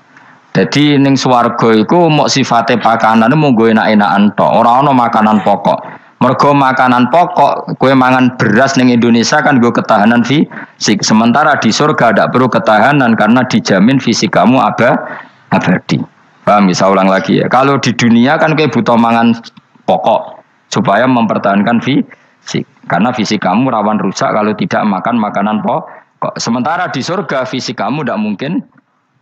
Jadi ning swarga iku mok sifate pakanan mung enak-enakan tok, ora ana makanan pokok. Mergo makanan pokok kowe mangan beras ning Indonesia kan nggo ketahanan fisik. Sementara di surga tidak perlu ketahanan karena dijamin fisik kamu abadi. Paham bisa ulang lagi ya. Kalau di dunia kan kowe butuh mangan pokok supaya mempertahankan fisik. Karena fisik kamu rawan rusak kalau tidak makan makanan pokok. Sementara di surga fisik kamu tidak mungkin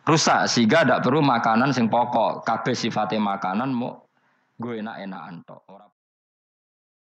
rusak sehingga tidak perlu makanan sing pokok. Kabeh sifatnya makanan mau gue enak-enakan tok.